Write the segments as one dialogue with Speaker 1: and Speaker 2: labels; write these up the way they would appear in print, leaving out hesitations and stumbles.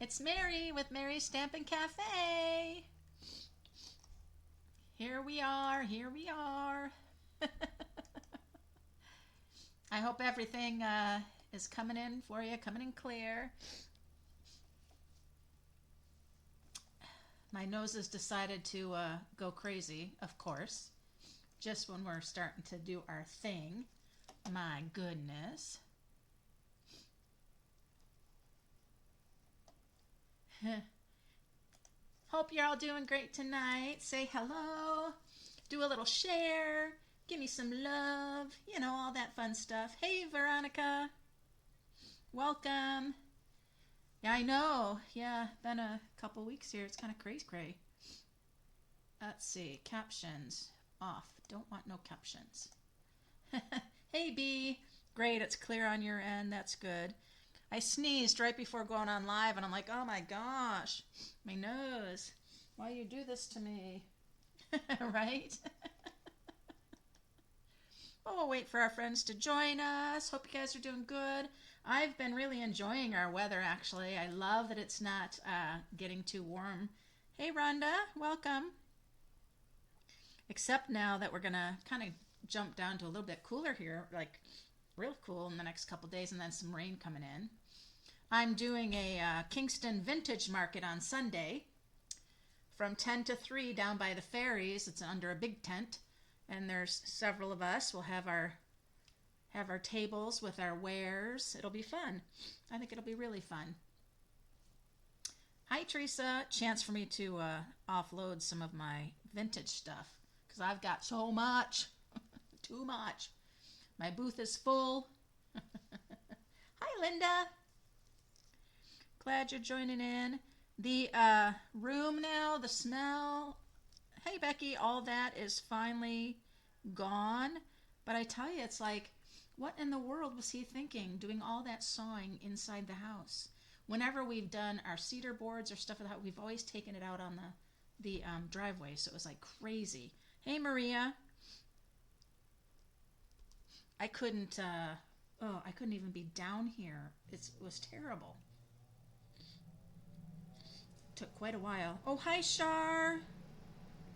Speaker 1: It's Mary with Mary's Stampin' Cafe. Here we are, here we are. I hope everything is coming in for you, coming in clear. My nose has decided to go crazy, of course, just when we're starting to do our thing. My goodness. Hope you're all doing great tonight. Say hello, do a little share, give me some love, you know, all that fun stuff. Hey, Veronica, welcome. Yeah, I know. Yeah, been a couple weeks here. It's kind of cray. Let's see, captions off. Don't want no captions. Hey, B. Great, it's clear on your end. That's good. I sneezed right before going on live, and I'm like, oh my gosh, my nose. Why you do this to me? Right? Well, we'll wait for our friends to join us. Hope you guys are doing good. I've been really enjoying our weather, actually. I love that it's not getting too warm. Hey, Rhonda, welcome. Except now that we're going to kind of jump down to a little bit cooler here, like real cool in the next couple days, and then some rain coming in. I'm doing a Kingston Vintage Market on Sunday from 10 to 3 down by the ferries. It's under a big tent, and there's several of us. We'll have our tables with our wares. It'll be fun. I think it'll be really fun. Hi, Teresa. Chance for me to offload some of my vintage stuff because I've got so much. Too much. My booth is full. Hi, Linda. Glad you're joining in. The room now, the smell. Hey, Becky, all that is finally gone. But I tell you, it's like, what in the world was he thinking doing all that sawing inside the house? Whenever we've done our cedar boards or stuff like that, we've always taken it out on the driveway. So it was like crazy. Hey, Maria. I couldn't even be down here. It was terrible. Took quite a while. Oh, hi, Shar.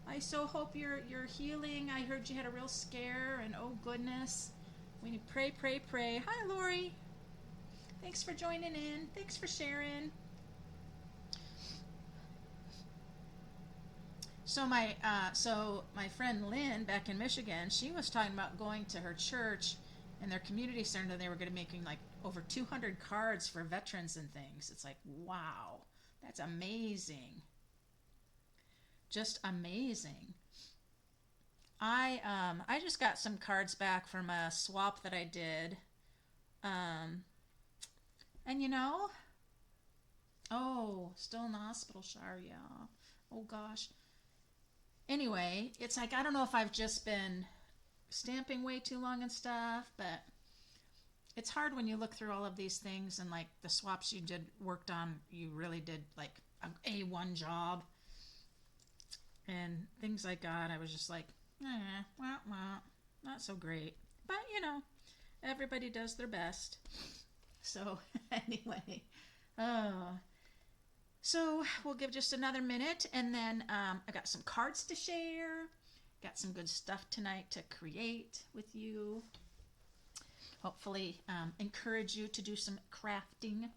Speaker 1: I so hope you're healing. I heard you had a real scare, and oh goodness. We need pray. Hi, Lori. Thanks for joining in. Thanks for sharing. So my friend Lynn back in Michigan, she was talking about going to her church and their community center. They were going to be making like over 200 cards for veterans and things. It's like, wow, that's amazing. Just amazing. I just got some cards back from a swap that I did, and you know, oh, still in the hospital, Shar. Yeah. Oh gosh. Anyway, it's like, I don't know if I've just been stamping way too long and stuff, but it's hard when you look through all of these things and like the swaps you worked on, you really did like an A1 job. And things I got, I was just like, not so great. But you know, everybody does their best. So anyway, so we'll give just another minute, and then I got some cards to share. Got some good stuff tonight to create with you. Hopefully encourage you to do some crafting.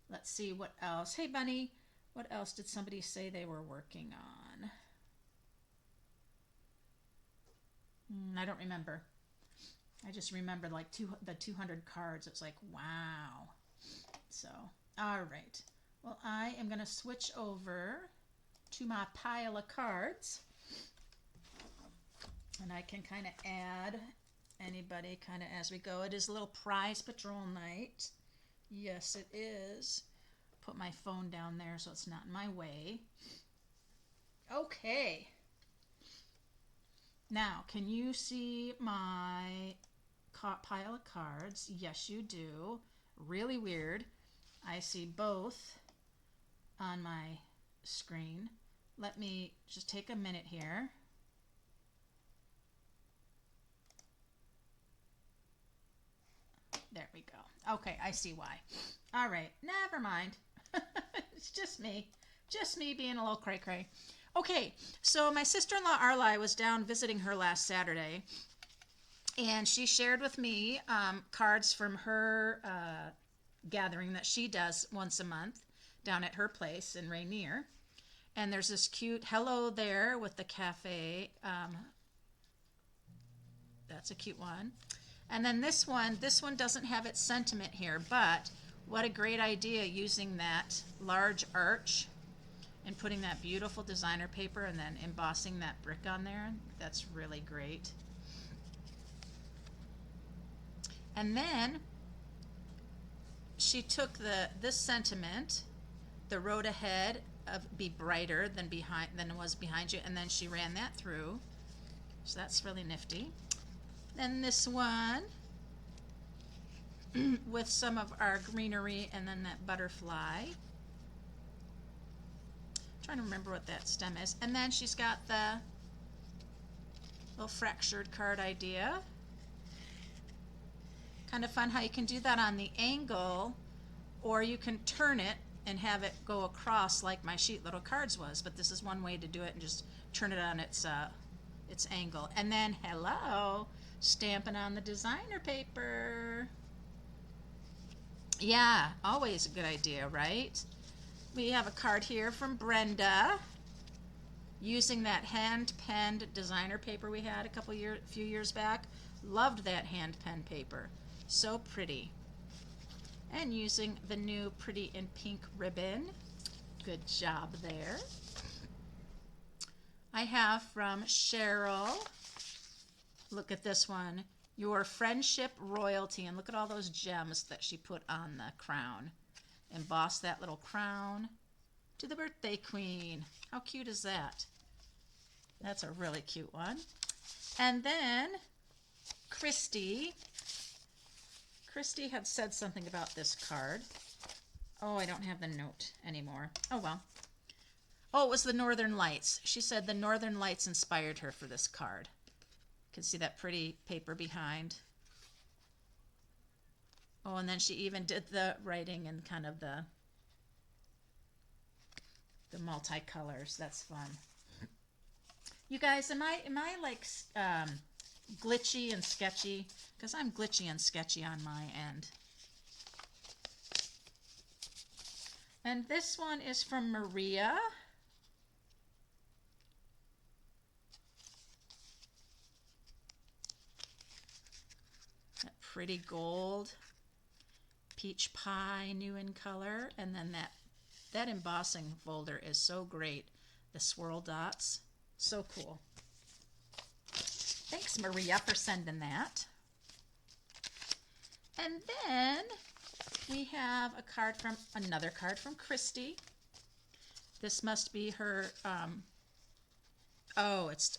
Speaker 1: Let's see what else. Hey, Bunny, what else did somebody say they were working on? I don't remember. I just remember like the 200 cards. It's like, wow. So, all right. Well, I am going to switch over to my pile of cards. And I can kind of add anybody kind of as we go. It is a little prize patrol night. Yes, it is. Put my phone down there so it's not in my way. Okay. Now, can you see my pile of cards? Yes, you do. Really weird. I see both on my screen. Let me just take a minute here. There we go. Okay, I see why. All right, never mind. It's just me. Just me being a little cray-cray. Okay, so my sister-in-law Arlie was down visiting her last Saturday, and she shared with me cards from her gathering that she does once a month down at her place in Rainier. And there's this cute hello there with the cafe. That's a cute one. And then this one doesn't have its sentiment here, but what a great idea using that large arch and putting that beautiful designer paper and then embossing that brick on there. That's really great. And then she took this sentiment, the road ahead of be brighter than it was behind you, and then she ran that through. So that's really nifty. Then this one with some of our greenery and then that butterfly. I'm trying to remember what that stem is. And then she's got the little fractured card idea. Kind of fun how you can do that on the angle, or you can turn it and have it go across like my sheet little cards was, but this is one way to do it, and just turn it on its angle. And then hello, stamping on the designer paper. Yeah, always a good idea, right? We have a card here from Brenda using that hand-penned designer paper we had a few years back. Loved that hand-penned paper. So pretty. And using the new pretty in pink ribbon. Good job there. I have from Cheryl, look at this one, your friendship royalty, and look at all those gems that she put on the crown. Emboss that little crown to the birthday queen. How cute is that? That's a really cute one. And then Christy had said something about this card. Oh, I don't have the note anymore. Oh, well. Oh, it was the Northern Lights. She said the Northern Lights inspired her for this card. You can see that pretty paper behind. Oh, and then she even did the writing and kind of the multicolors. That's fun. You guys, am I like glitchy and sketchy? Because I'm glitchy and sketchy on my end. And this one is from Maria. That pretty gold peach pie, new in color. And then that embossing folder is so great. The swirl dots, so cool. Thanks, Maria, for sending that. And then we have another card from Christy. This must be her, it's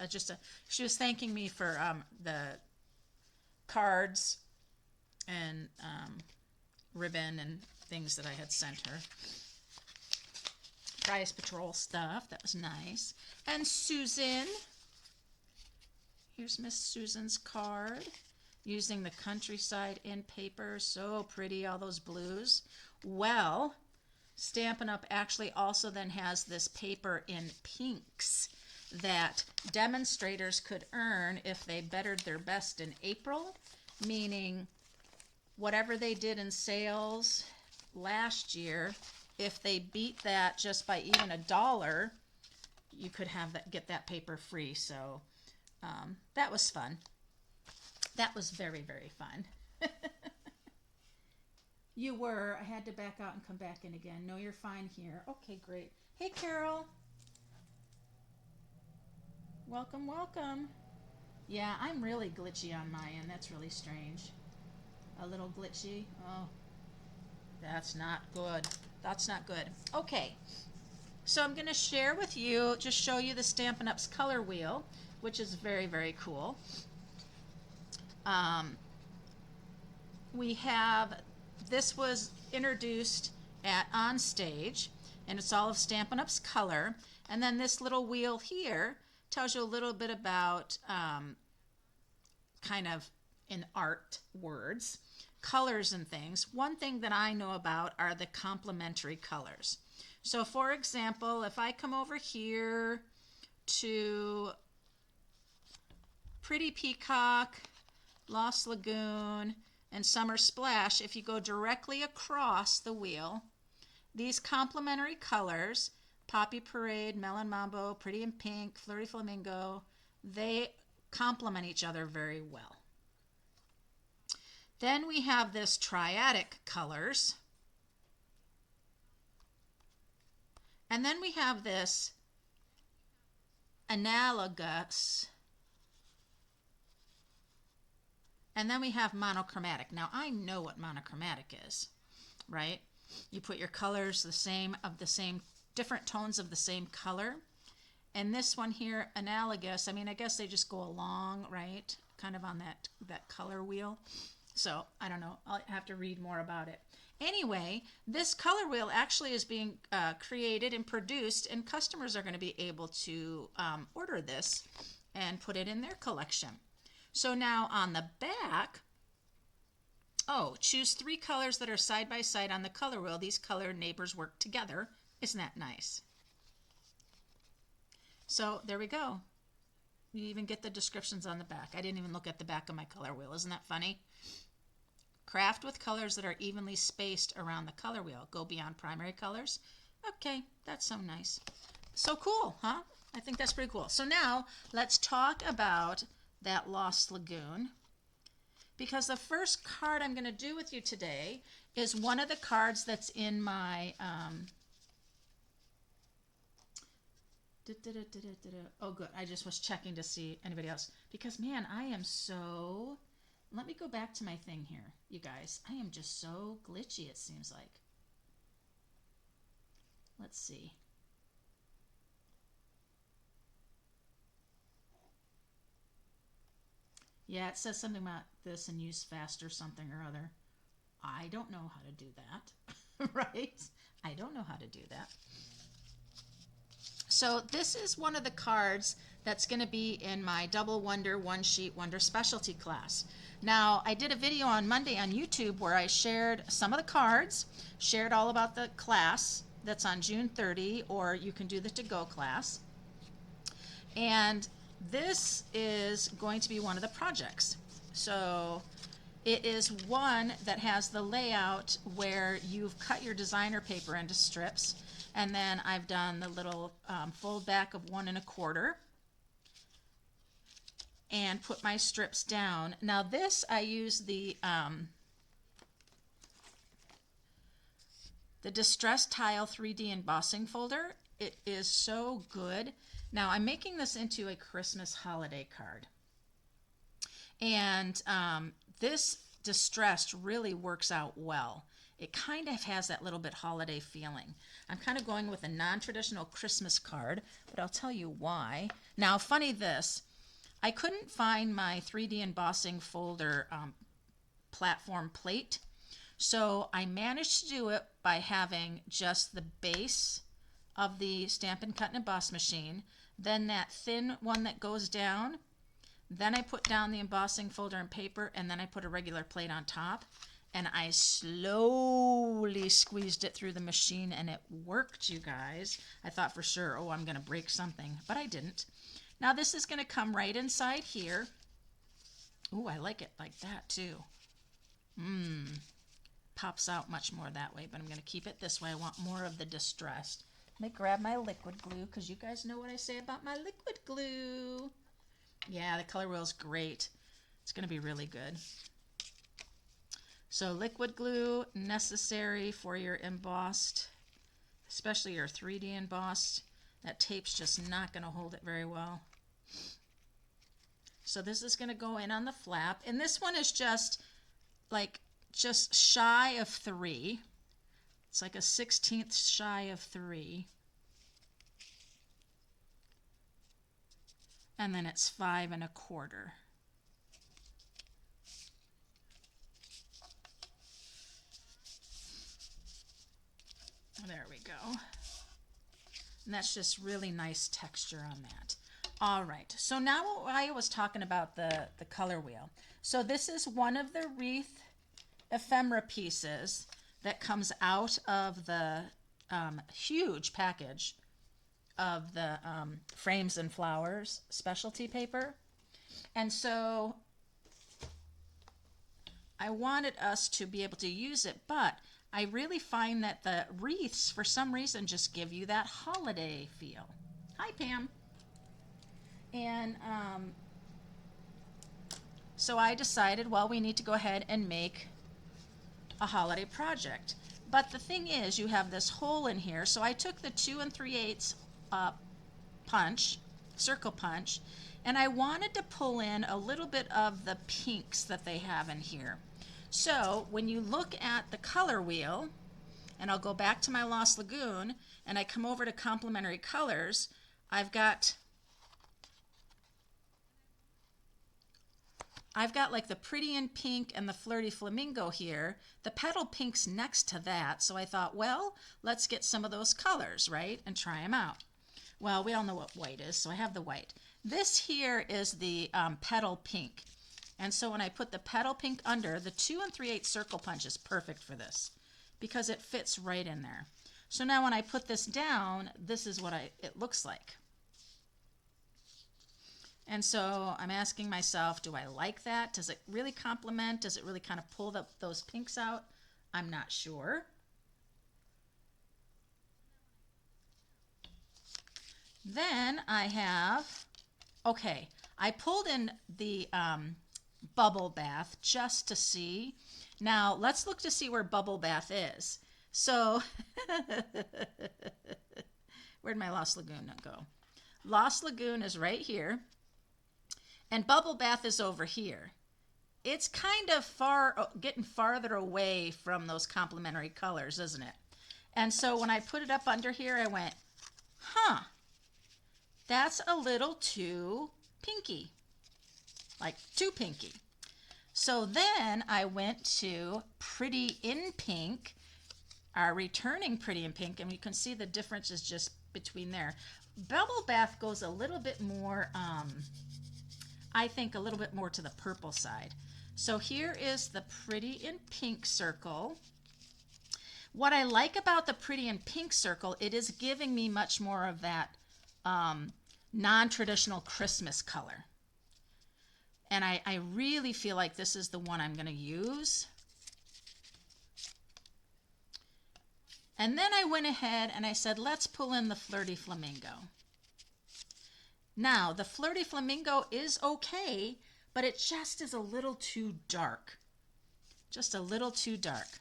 Speaker 1: she was thanking me for the cards and ribbon and things that I had sent her. Prize Patrol stuff, that was nice. And Susan, here's Miss Susan's card. Using the countryside in paper, so pretty, all those blues. Well, Stampin' Up! Actually also then has this paper in pinks that demonstrators could earn if they bettered their best in April, meaning whatever they did in sales last year, if they beat that just by even $1, you could get that paper free. So that was fun. That was very, very fun. You were. I had to back out and come back in again. No, you're fine here. Okay, great. Hey, Carol. Welcome, welcome. Yeah, I'm really glitchy on my end. That's really strange. A little glitchy. Oh, that's not good. That's not good. Okay, so I'm going to share with you, just show you the Stampin' Up's color wheel, which is very, very cool. This was introduced at On Stage, and it's all of Stampin' Up's color. And then this little wheel here tells you a little bit about kind of in art words. colors and things, one thing that I know about are the complementary colors. So for example, if I come over here to Pretty Peacock, Lost Lagoon, and Summer Splash, if you go directly across the wheel, these complementary colors, Poppy Parade, Melon Mambo, Pretty in Pink, Flirty Flamingo, they complement each other very well. Then we have this triadic colors. And then we have this analogous. And then we have monochromatic. Now I know what monochromatic is, right? You put your colors different tones of the same color. And this one here, analogous, I mean, I guess they just go along, right? Kind of on that color wheel. So I don't know, I'll have to read more about it. Anyway, this color wheel actually is being created and produced, and customers are going to be able to order this and put it in their collection. So now on the back, choose 3 colors that are side by side on the color wheel. These color neighbors work together. Isn't that nice? So there we go. You even get the descriptions on the back. I didn't even look at the back of my color wheel. Isn't that funny? Craft with colors that are evenly spaced around the color wheel. Go beyond primary colors. Okay, that's so nice. So cool, huh? I think that's pretty cool. So now let's talk about that Lost Lagoon, because the first card I'm going to do with you today is one of the cards that's in my oh good, I just was checking to see anybody else, because man, I am so, let me go back to my thing here, you guys. I am just so glitchy, it seems like. Let's see. Yeah, it says something about this and use fast or something or other. I don't know how to do that, right? I don't know how to do that. So this is one of the cards that's going to be in my Double Wonder One Sheet Wonder Specialty class. Now, I did a video on Monday on YouTube where I shared some of the cards, shared all about the class that's on June 30, or you can do the to-go class. And this is going to be one of the projects. So it is one that has the layout where you've cut your designer paper into strips, and then I've done the little fold back of 1 1/4 and put my strips down. Now this, I use the Distress Tile 3D embossing folder. It is so good. Now I'm making this into a Christmas holiday card. And this distressed really works out well. It kind of has that little bit holiday feeling. I'm kind of going with a non-traditional Christmas card, but I'll tell you why. Now, funny this, I couldn't find my 3D embossing folder platform plate, so I managed to do it by having just the base of the Stampin' Cut and Emboss machine, then that thin one that goes down, then I put down the embossing folder and paper, and then I put a regular plate on top, and I slowly squeezed it through the machine, and it worked, you guys. I thought for sure, oh, I'm going to break something, but I didn't. Now this is going to come right inside here. Ooh, I like it like that too. Pops out much more that way, but I'm going to keep it this way. I want more of the distressed. Let me grab my liquid glue, because you guys know what I say about my liquid glue. Yeah, the color wheel's great. It's going to be really good. So liquid glue, necessary for your embossed, especially your 3D embossed. That tape's just not going to hold it very well. So this is going to go in on the flap. And this one is just shy of 3. It's like a 1/16 shy of 3. And then it's 5 1/4. There we go. And that's just really nice texture on that. All right, so now I was talking about the color wheel. So this is one of the wreath ephemera pieces that comes out of the huge package of the Frames and Flowers specialty paper. And so I wanted us to be able to use it, but I really find that the wreaths, for some reason, just give you that holiday feel. Hi, Pam. And so I decided, well, we need to go ahead and make a holiday project. But the thing is, you have this hole in here, so I took the 2 3/8 punch, circle punch, and I wanted to pull in a little bit of the pinks that they have in here. So when you look at the color wheel, and I'll go back to my Lost Lagoon, and I come over to complementary colors, I've got like the Pretty in Pink and the Flirty Flamingo here. The Petal Pink's next to that, so I thought, well, let's get some of those colors, right, and try them out. Well, we all know what white is, so I have the white. This here is the Petal Pink. And so when I put the Petal Pink under, the 2 3/8 circle punch is perfect for this because it fits right in there. So now when I put this down, this is what it looks like. And so I'm asking myself, do I like that? Does it really complement? Does it really kind of pull those pinks out? I'm not sure. Then I have, okay, I pulled in the bubble bath just to see. Now let's look to see where bubble bath is. So where'd my Lost Lagoon go? Lost Lagoon is right here, and bubble bath is over here. It's kind of getting farther away from those complementary colors, isn't it? And so when I put it up under here, I went, huh, that's a little too pinky, like too pinky. So then I went to Pretty in Pink, our returning Pretty in Pink, and you can see the difference is just between there. Bubble Bath goes a little bit more, I think a little bit more to the purple side. So here is the Pretty in Pink circle. What I like about the Pretty in Pink circle, it is giving me much more of that non-traditional Christmas color. And I really feel like this is the one I'm going to use. And then I went ahead and I said, let's pull in the Flirty Flamingo. Now, the Flirty Flamingo is okay, but it just is a little too dark. Just a little too dark.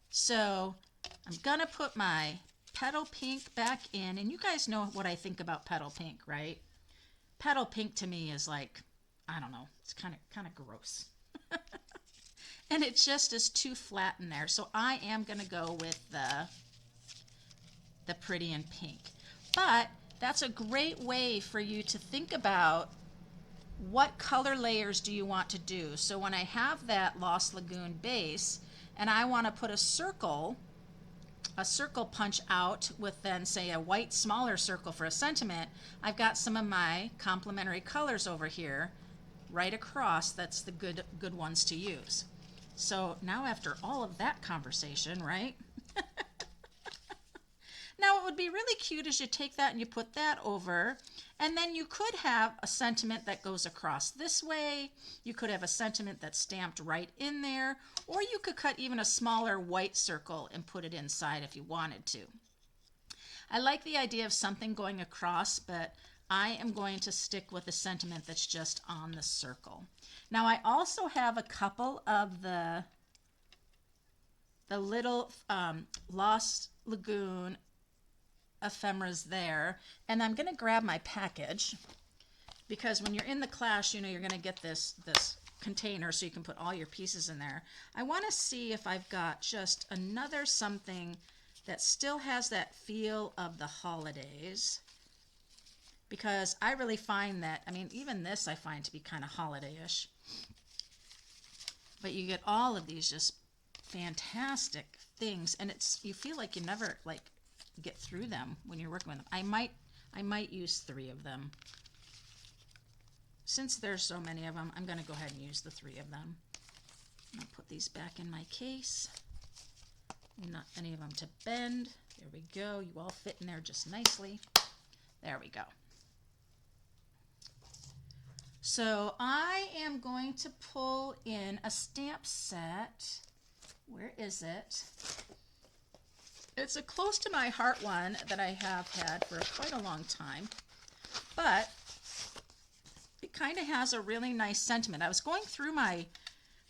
Speaker 1: So I'm going to put my Petal Pink back in. And you guys know what I think about Petal Pink, right? Petal Pink to me is like, I don't know, it's kind of gross. And it just is too flat in there. So I am going to go with the Pretty in Pink. But that's a great way for you to think about what color layers do you want to do. So when I have that Lost Lagoon base and I want to put a circle punch out with then say a white smaller circle for a sentiment, I've got some of my complementary colors over here right across. That's the good ones to use. So now after all of that conversation, right? Now what would be really cute is you take that and you put that over, and then you could have a sentiment that goes across this way. You could have a sentiment that's stamped right in there, or you could cut even a smaller white circle and put it inside if you wanted to. I like the idea of something going across, but I am going to stick with the sentiment that's just on the circle. Now I also have a couple of the little Lost Lagoon ephemeras there, and I'm going to grab my package because when you're in the class, you know, you're going to get this container so you can put all your pieces in there. I want to see if I've got just another something that still has that feel of the holidays, because I really find that, I mean, even this I find to be kind of holiday-ish. But you get all of these just fantastic things, and you feel like you never get through them when you're working with them. I might use 3 of them. Since there's so many of them, I'm going to go ahead and use the 3 of them. I'll put these back in my case. Not any of them to bend. There we go. You all fit in there just nicely. There we go. So I am going to pull in a stamp set. Where is it? It's a close to my heart one that I have had for quite a long time, but it kind of has a really nice sentiment. I was going through my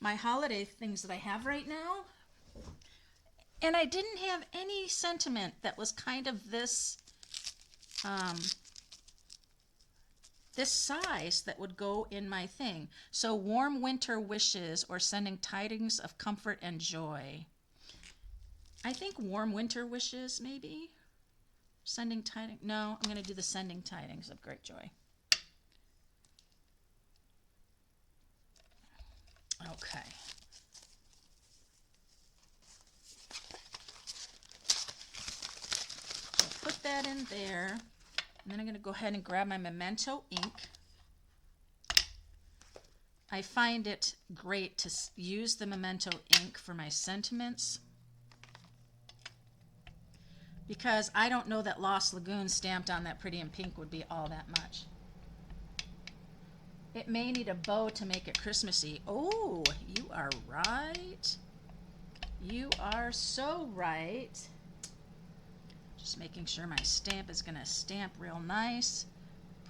Speaker 1: holiday things that I have right now, and I didn't have any sentiment that was kind of this this size that would go in my thing. So warm winter wishes or sending tidings of comfort and joy. I think warm winter wishes, maybe. Sending tidings. No, I'm going to do the sending tidings of great joy. Okay. So put that in there. And then I'm going to go ahead and grab my Memento ink. I find it great to use the Memento ink for my sentiments, because I don't know that Lost Lagoon stamped on that pretty in pink would be all that much. It may need a bow to make it Christmassy. Oh, you are right. You are so right. Just making sure my stamp is going to stamp real nice.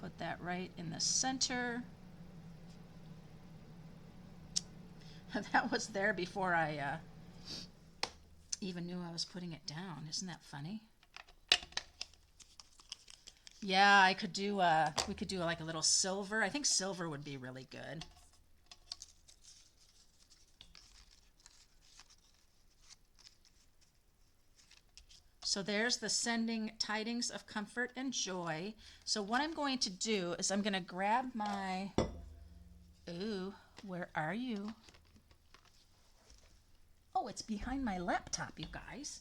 Speaker 1: Put that right in the center. That was there before I even knew I was putting it down. Isn't that funny? Yeah, I could do we could do like a little silver. I think silver would be really good. So there's the sending tidings of comfort and joy. So what I'm going to do is I'm going to grab my, ooh, where are you? Oh, it's behind my laptop, you guys.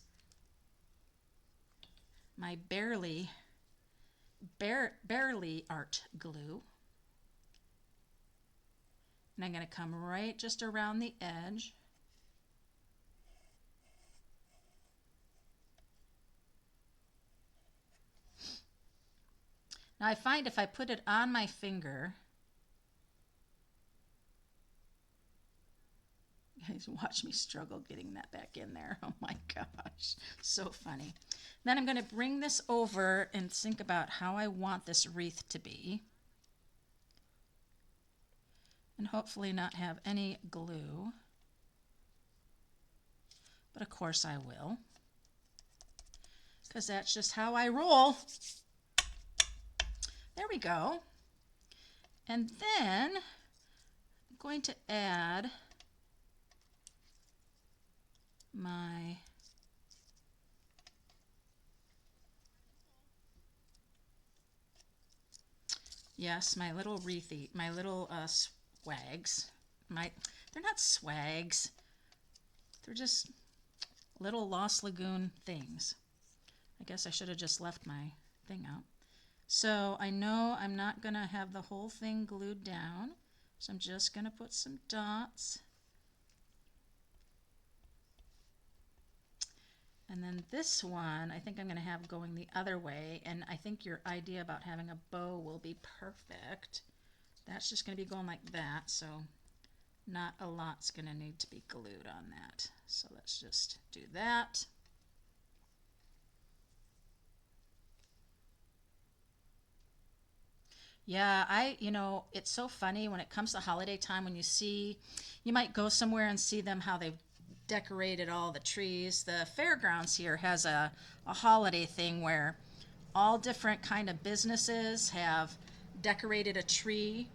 Speaker 1: My barely art glue. And I'm going to come right just around the edge. Now I find if I put it on my finger, you guys watch me struggle getting that back in there. Oh my gosh, so funny. Then I'm going to bring this over and think about how I want this wreath to be. And hopefully not have any glue. But of course I will, because that's just how I roll. There we go. And then I'm going to add my my little wreathy, my little swags. They're not swags. They're just little Lost Lagoon things. I guess I should have just left my thing out. So I know I'm not going to have the whole thing glued down, so I'm just going to put some dots. And then this one, I think I'm going to have going the other way, and I think your idea about having a bow will be perfect. That's just going to be going like that, so not a lot's going to need to be glued on that. So let's just do that. Yeah, it's so funny when it comes to holiday time when you might go somewhere and see them how they've decorated all the trees. The fairgrounds here has a holiday thing where all different kind of businesses have decorated a tree,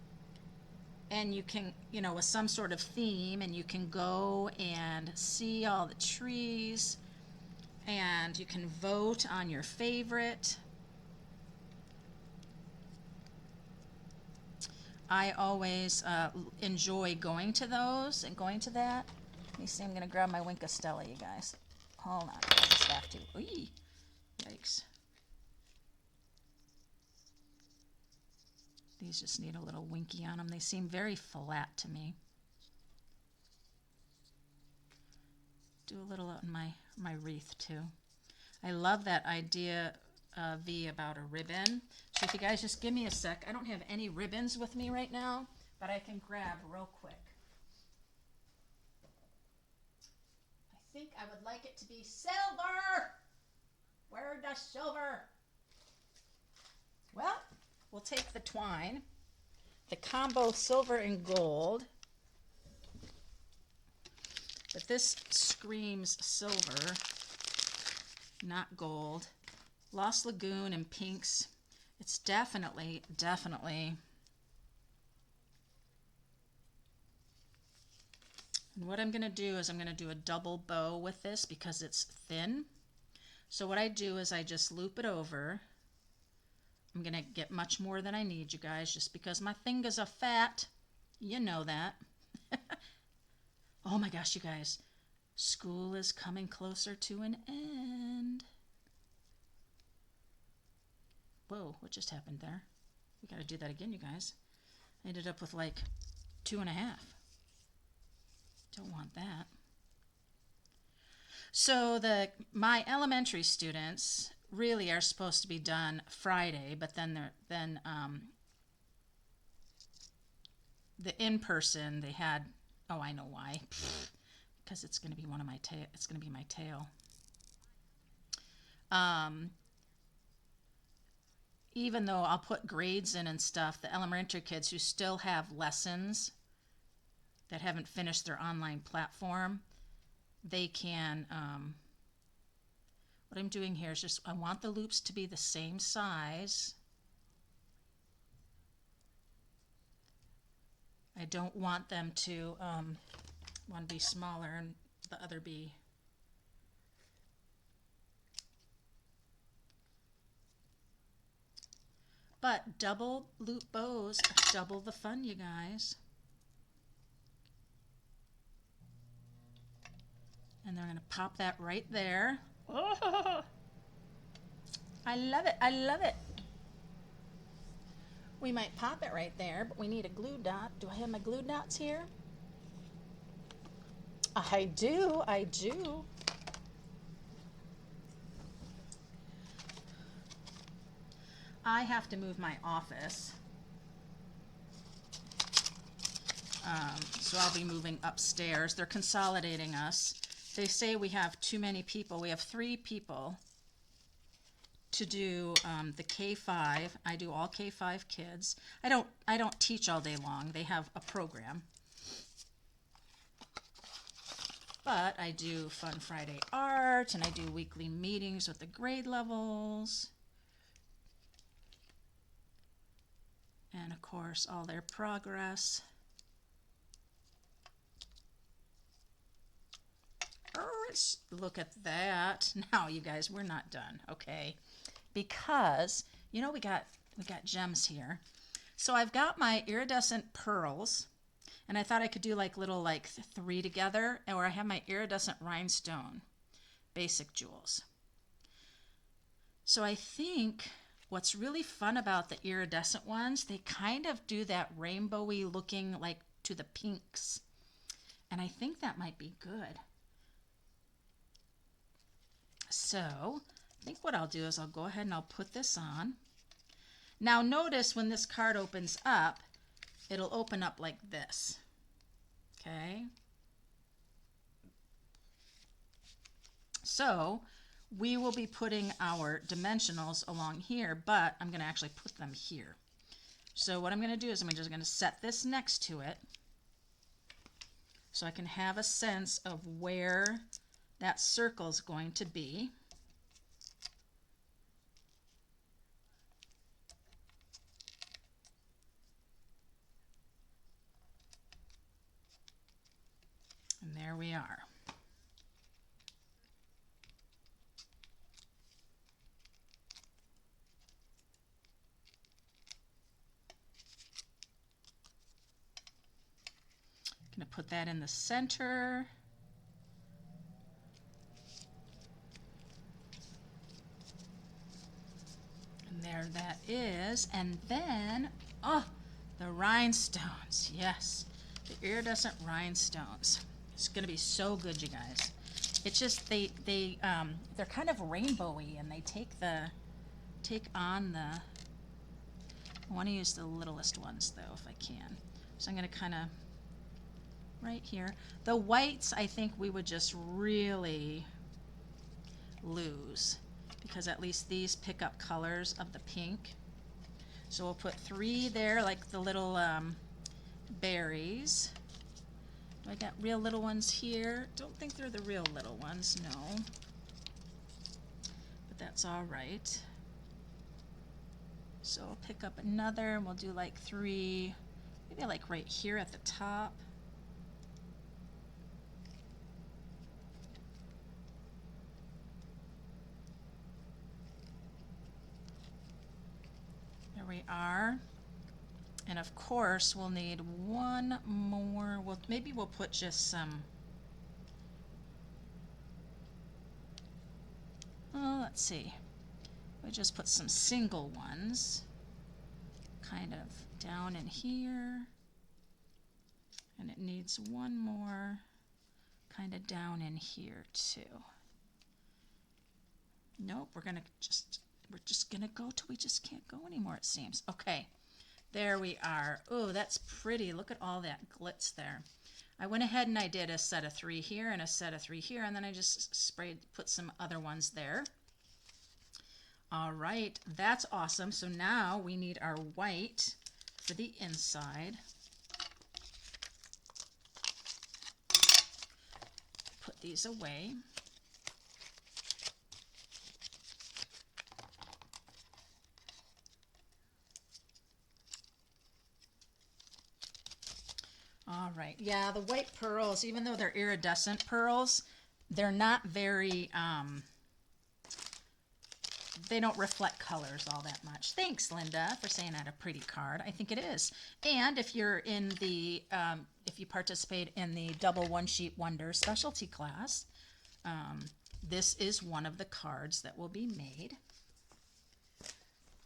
Speaker 1: and you can, with some sort of theme, and you can go and see all the trees, and you can vote on your favorite. I always enjoy going to those and going to that. Let me see, I'm going to grab my Wink of Stella, you guys. Hold on, I just have to. Ooh, yikes. These just need a little winky on them. They seem very flat to me. do a little on my wreath too. I love that idea, V, about a ribbon. So if you guys just give me a sec. I don't have any ribbons with me right now, but I can grab real quick. I think I would like it to be silver. Where's the silver? Well, we'll take the twine, the combo silver and gold, but this screams silver, not gold. Lost Lagoon and pinks. It's definitely. And what I'm going to do is I'm going to do a double bow with this because it's thin. So what I do is I just loop it over. I'm going to get much more than I need, you guys, just because my fingers are fat. You know that. Oh my gosh, you guys. School is coming closer to an end. Whoa, what just happened there? We got to do that again, you guys. I ended up with like 2.5. Don't want that. So my elementary students really are supposed to be done Friday, but then the in-person they had. Oh, I know why. Because it's going to be one of my tail. It's going to be my tail. Even though I'll put grades in and stuff, the elementary kids who still have lessons that haven't finished their online platform, they can, what I'm doing here is just, I want the loops to be the same size. I don't want them to, one be smaller and the other be. But double loop bows are double the fun, you guys. And they're going to pop that right there. Oh, I love it. I love it. We might pop it right there, but we need a glue dot. Do I have my glue dots here? I do. I do. I have to move my office. So I'll be moving upstairs. They're consolidating us. They say we have too many people. We have 3 people to do the K5. I do all K5 kids. I don't teach all day long. They have a program. But I do Fun Friday Art, and I do weekly meetings with the grade levels. And of course, all their progress. Look at that. Now, you guys, we're not done, okay? Because, you know, we got gems here. So I've got my iridescent pearls, and I thought I could do like little 3 together, or I have my iridescent rhinestone basic jewels. So I think what's really fun about the iridescent ones, they kind of do that rainbowy looking like to the pinks. And I think that might be good. So I think what I'll do is I'll go ahead and I'll put this on. Now notice when this card opens up, it'll open up like this. Okay. So we will be putting our dimensionals along here, but I'm going to actually put them here. So what I'm going to do is I'm just going to set this next to it so I can have a sense of where that circle is going to be. And there we are. Going to put that in the center. And there that is. And then, oh, the rhinestones. Yes, the iridescent rhinestones. It's going to be so good, you guys. It's just they're kind of rainbowy, and they take on the. I want to use the littlest ones though if I can. So I'm going to kind of right here. The whites I think we would just really lose because at least these pick up colors of the pink. So we'll put 3 there, like the little berries. Do I got real little ones here? Don't think they're the real little ones, no. But that's all right. So I'll pick up another, and we'll do like 3, maybe like right here at the top. There we are. And of course, we'll need one more. Maybe we'll put just some. Oh, let's see. We'll just put some single ones, kind of down in here. And it needs one more, kind of down in here too. Nope, we're just gonna go till we just can't go anymore, it seems. Okay. There we are. Oh, that's pretty. Look at all that glitz there. I went ahead and I did a set of 3 here and a set of 3 here, and then I just put some other ones there. All right, that's awesome. So now we need our white for the inside. Put these away. All right, yeah, the white pearls, even though they're iridescent pearls, they're not very, they don't reflect colors all that much. Thanks, Linda, for saying that a pretty card. I think it is. And if you're in the, if you participate in the Double One Sheet Wonder specialty class, this is one of the cards that will be made.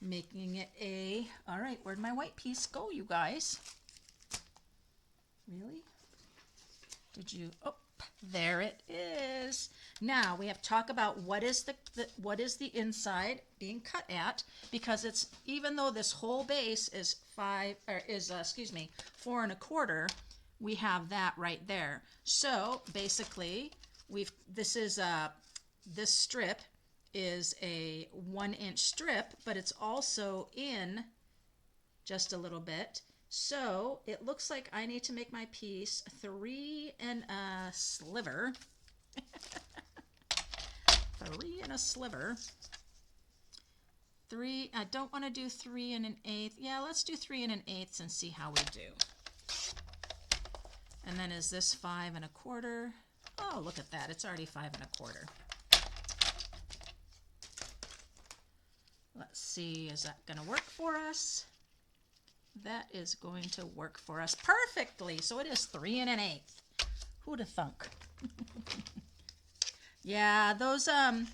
Speaker 1: Making it a, all right, where'd my white piece go, you guys? Really? Did you? Oh, there it is. Now we have to talk about what is the inside being cut at, because it's, even though this whole base is 4 1/4, we have that right there. So basically, this strip is a 1-inch strip, but it's also in just a little bit. So it looks like I need to make my piece 3 and a sliver. 3 and a sliver. 3, I don't want to do 3 and 1/8. Yeah, let's do 3 and 1/8 and see how we do. And then is this 5 1/4? Oh, look at that. It's already 5 1/4. Let's see, is that going to work for us? That is going to work for us perfectly. So it is 3 1/8. Who'd have thunk? Yeah, those are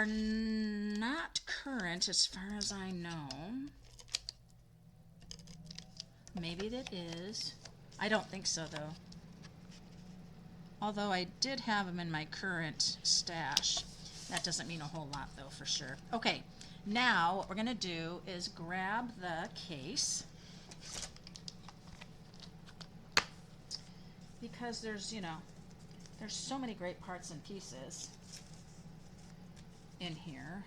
Speaker 1: not current as far as I know. Maybe it is. I don't think so though. Although I did have them in my current stash. That doesn't mean a whole lot though, for sure. Okay. Now, what we're going to do is grab the case, because there's so many great parts and pieces in here.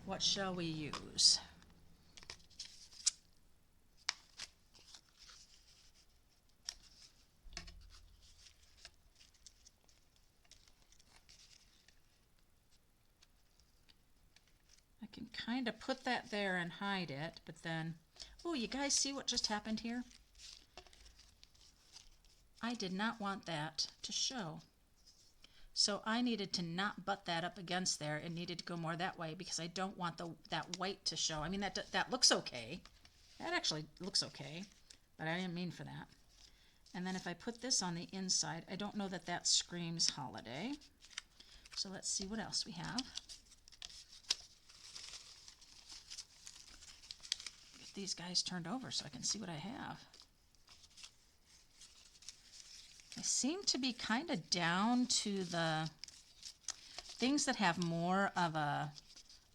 Speaker 1: What shall we use? I can kind of put that there and hide it, but then, oh, you guys see what just happened here? I did not want that to show. So I needed to not butt that up against there. It needed to go more that way because I don't want that white to show. I mean, that looks okay. That actually looks okay, but I didn't mean for that. And then if I put this on the inside, I don't know that that screams holiday. So let's see what else we have. Get these guys turned over so I can see what I have. I seem to be kind of down to the things that have more of a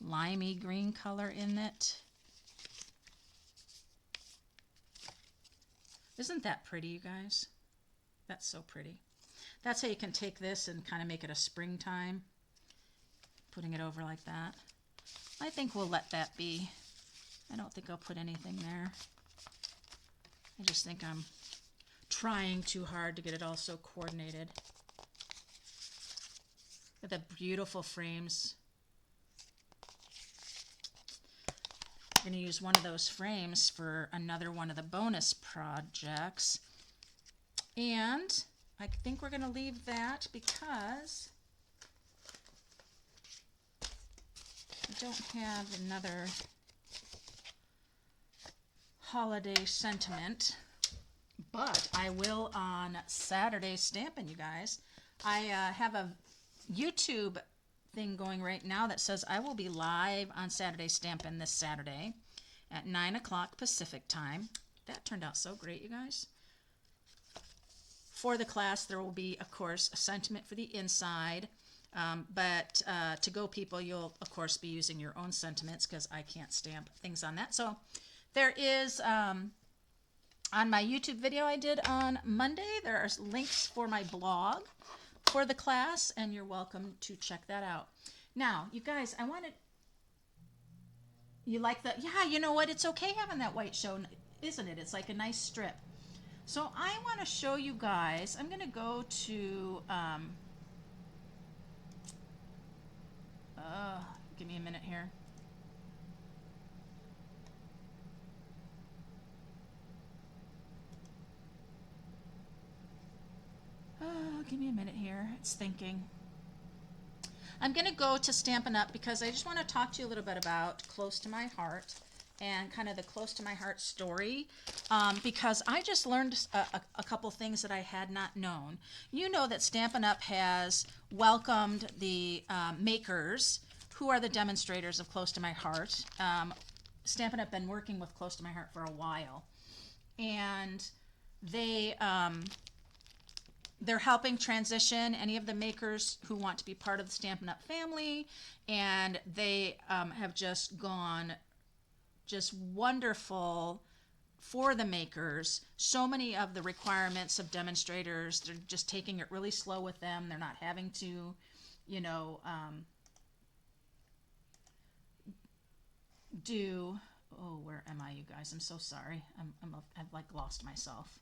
Speaker 1: limey green color in it. Isn't that pretty, you guys? That's so pretty. That's how you can take this and kind of make it a springtime. Putting it over like that. I think we'll let that be. I don't think I'll put anything there. I just think I'm trying too hard to get it all so coordinated. With the beautiful frames. I'm going to use one of those frames for another one of the bonus projects. And I think we're going to leave that because I don't have another holiday sentiment, but I will on Saturday Stampin', you guys. I have a YouTube thing going right now that says I will be live on Saturday Stampin' this Saturday at 9 o'clock Pacific time. That turned out so great, you guys. For the class, there will be, of course, a sentiment for the inside. But to go people, you'll, of course, be using your own sentiments because I can't stamp things on that. So there is, on my YouTube video I did on Monday, there are links for my blog for the class, and you're welcome to check that out. Now, you guys, I wanted, you like that? Yeah, you know what? It's okay having that white show, isn't it? It's like a nice strip. So I want to show you guys, I'm going to go to, give me a minute here. Give me a minute here. It's thinking. I'm going to go to Stampin' Up because I just want to talk to you a little bit about Close to My Heart and kind of the Close to My Heart story, because I just learned a couple things that I had not known. You know that Stampin' Up has welcomed the makers who are the demonstrators of Close to My Heart. Stampin' Up been working with Close to My Heart for a while, and they're helping transition any of the makers who want to be part of the Stampin' Up family, and they have just gone just wonderful for the makers. So many of the requirements of demonstrators, they're just taking it really slow with them. They're not having to, you know, where am I, you guys? I'm so sorry. I've like lost myself.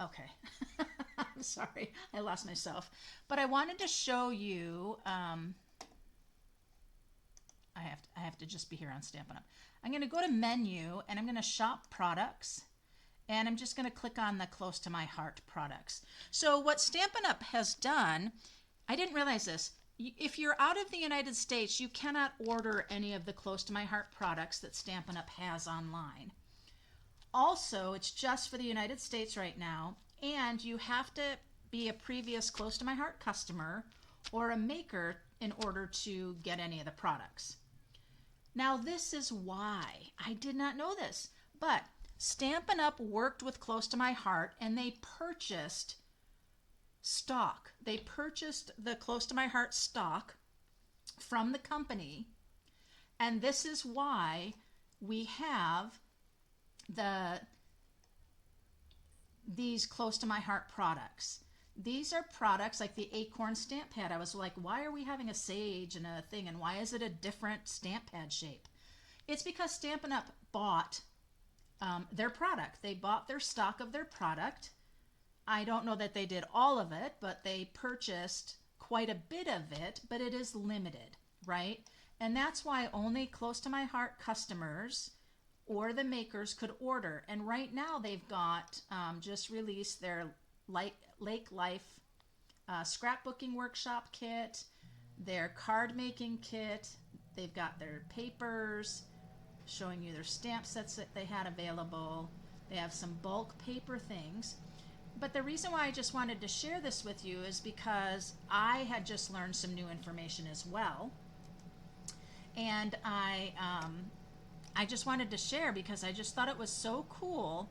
Speaker 1: Okay. I'm sorry. I lost myself. But I wanted to show you, I have to just be here on Stampin' Up. I'm going to go to menu and I'm going to shop products, and I'm just going to click on the Close to My Heart products. So what Stampin' Up has done, I didn't realize this. If you're out of the United States, you cannot order any of the Close to My Heart products that Stampin' Up has online. Also, it's just for the United States right now, and you have to be a previous Close to My Heart customer or a maker in order to get any of the products. Now, this is why. I did not know this, but Stampin' Up worked with Close to My Heart, and they purchased stock. They purchased the Close to My Heart stock from the company, and this is why we have these Close to My Heart products. These are products like the Acorn stamp pad. I was like, why are we having a sage and a thing, and why is it a different stamp pad shape? It's because Stampin' Up bought their product. They bought their stock of their product. I don't know that they did all of it, but they purchased quite a bit of it, but it is limited, right? And that's why only Close to My Heart customers or the makers could order. And right now they've got just released their Lake Life scrapbooking workshop kit, their card making kit. They've got their papers showing you their stamp sets that they had available. They have some bulk paper things. But the reason why I just wanted to share this with you is because I had just learned some new information as well. And I just wanted to share because I just thought it was so cool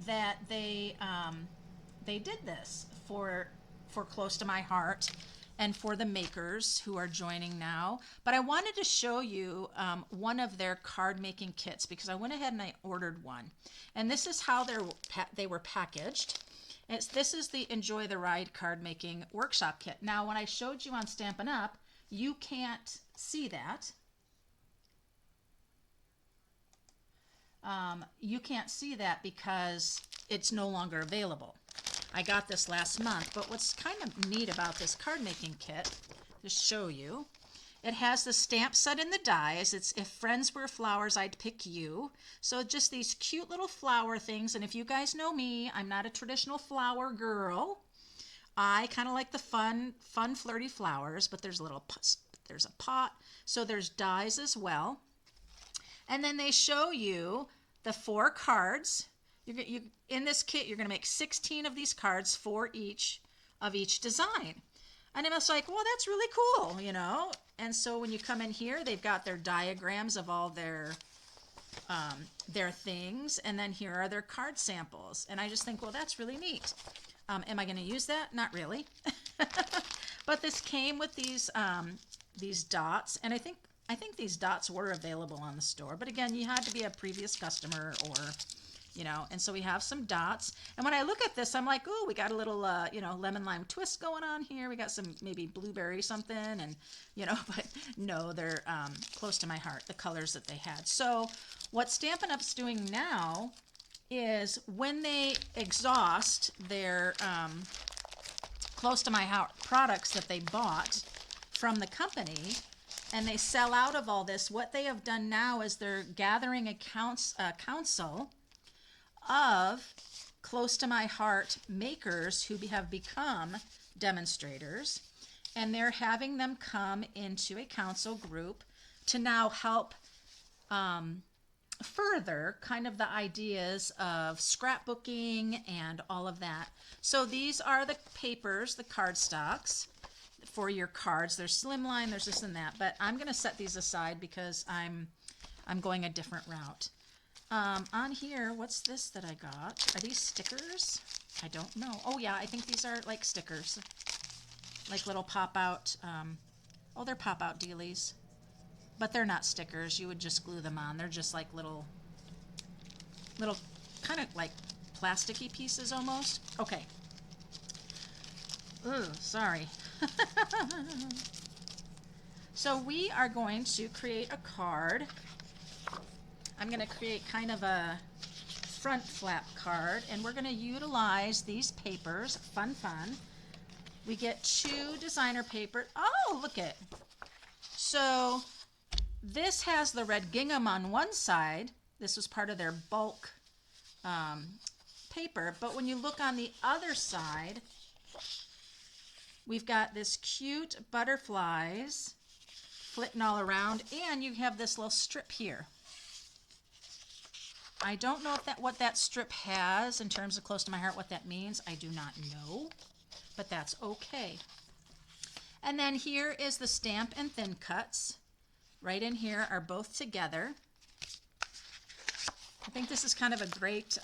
Speaker 1: that they did this for Close to My Heart and for the makers who are joining now. But I wanted to show you one of their card making kits because I went ahead and I ordered one. And this is how they were packaged. This is the Enjoy the Ride card making workshop kit. Now, when I showed you on Stampin' Up, you can't see that. You can't see that because it's no longer available. I got this last month, but what's kind of neat about this card making kit, to show you, it has the stamp set in the dies. It's If Friends Were Flowers, I'd Pick You. So just these cute little flower things, and if you guys know me, I'm not a traditional flower girl. I kind of like the fun, flirty flowers, but there's a pot, so there's dies as well. And then they show you the 4 cards. In this kit, you're going to make 16 of these cards for each of each design. And I was like, well, that's really cool, you know. And so when you come in here, they've got their diagrams of all their things. And then here are their card samples. And I just think, well, that's really neat. Am I going to use that? Not really. But this came with these dots. And I think these dots were available on the store. But again, you had to be a previous customer or... you know, and so we have some dots. And when I look at this, I'm like, oh, we got a little, lemon lime twist going on here. We got some maybe blueberry something, and, but no, they're Close to My Heart, the colors that they had. So what Stampin' Up's doing now is when they exhaust their Close to My Heart products that they bought from the company, and they sell out of all this, what they have done now is they're gathering a council of Close to My Heart makers who have become demonstrators, and they're having them come into a council group to now help further kind of the ideas of scrapbooking and all of that. So these are the papers, the cardstocks for your cards. There's slimline, there's this and that, but I'm going to set these aside because I'm going a different route. On here, what's this that I got? Are these stickers? I don't know. Oh yeah, I think these are like stickers. Like little pop-out, they're pop-out dealies. But they're not stickers. You would just glue them on. They're just like little kind of like plasticky pieces almost. Okay. Ooh, sorry. So we are going to create a card. I'm going to create kind of a front flap card, and we're going to utilize these papers. Fun. We get 2 designer paper. Oh, look it. So this has the red gingham on one side. This was part of their bulk paper. But when you look on the other side, we've got this cute butterflies flitting all around, and you have this little strip here. I don't know what that strip has in terms of Close to My Heart, what that means. I do not know, but that's okay. And then here is the stamp and thin cuts. Right in here are both together. I think this is kind of a great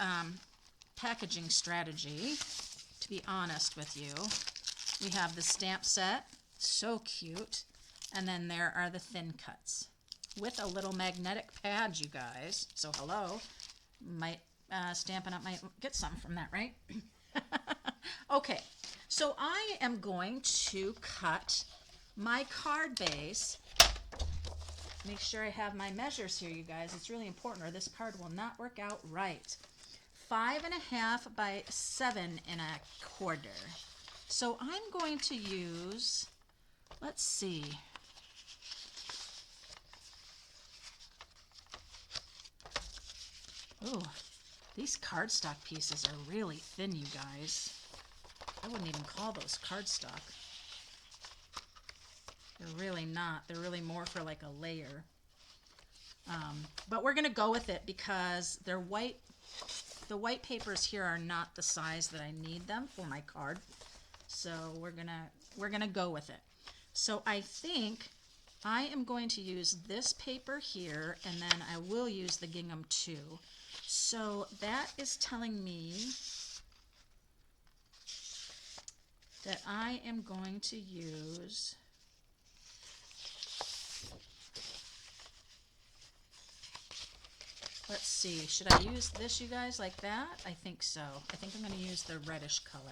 Speaker 1: packaging strategy, to be honest with you. We have the stamp set, so cute, and then there are the thin cuts with a little magnetic pad, you guys. So hello. Stampin' Up might get something from that, right? Okay, so I am going to cut my card base. Make sure I have my measures here, you guys. It's really important, or this card will not work out right. 5.5 by 7.25. So I'm going to use, let's see. Ooh, these cardstock pieces are really thin, you guys. I wouldn't even call those cardstock. They're really not. They're really more for like a layer. But we're going to go with it because they're white. The white papers here are not the size that I need them for my card. So we're gonna go with it. So I think I am going to use this paper here, and then I will use the gingham too. So that is telling me that I am going to use let's see, should I use this, you guys, like that? I think so. I think I'm going to use the reddish color.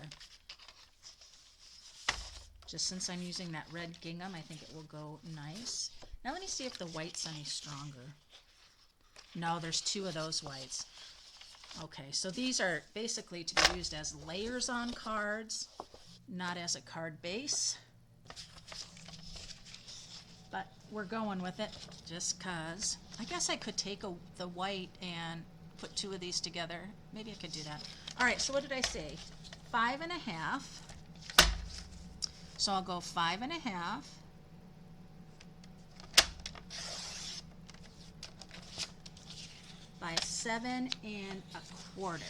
Speaker 1: Just since I'm using that red gingham, I think it will go nice. Now let me see if the white's any stronger. No, there's two of those whites. Okay, so these are basically to be used as layers on cards, not as a card base. But we're going with it just cause. I guess I could take the white and put two of these together. Maybe I could do that. All right, so what did I say? 5.5. So I'll go 5.5. By 7.25.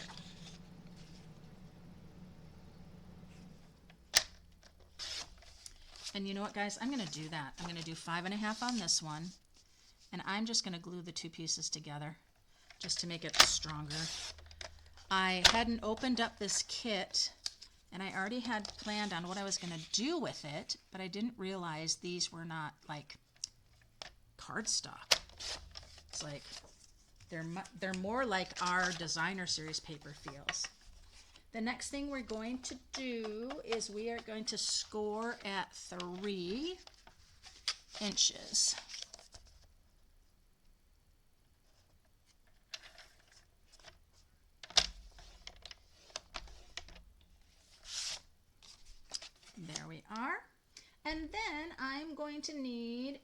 Speaker 1: And you know what, guys? I'm going to do that. I'm going to do 5.5 on this one, and I'm just going to glue the two pieces together just to make it stronger. I hadn't opened up this kit, and I already had planned on what I was going to do with it, but I didn't realize these were not like cardstock. It's like they're more like our designer series paper feels. The next thing we're going to do is we are going to score at 3 inches. There we are. And then I'm going to need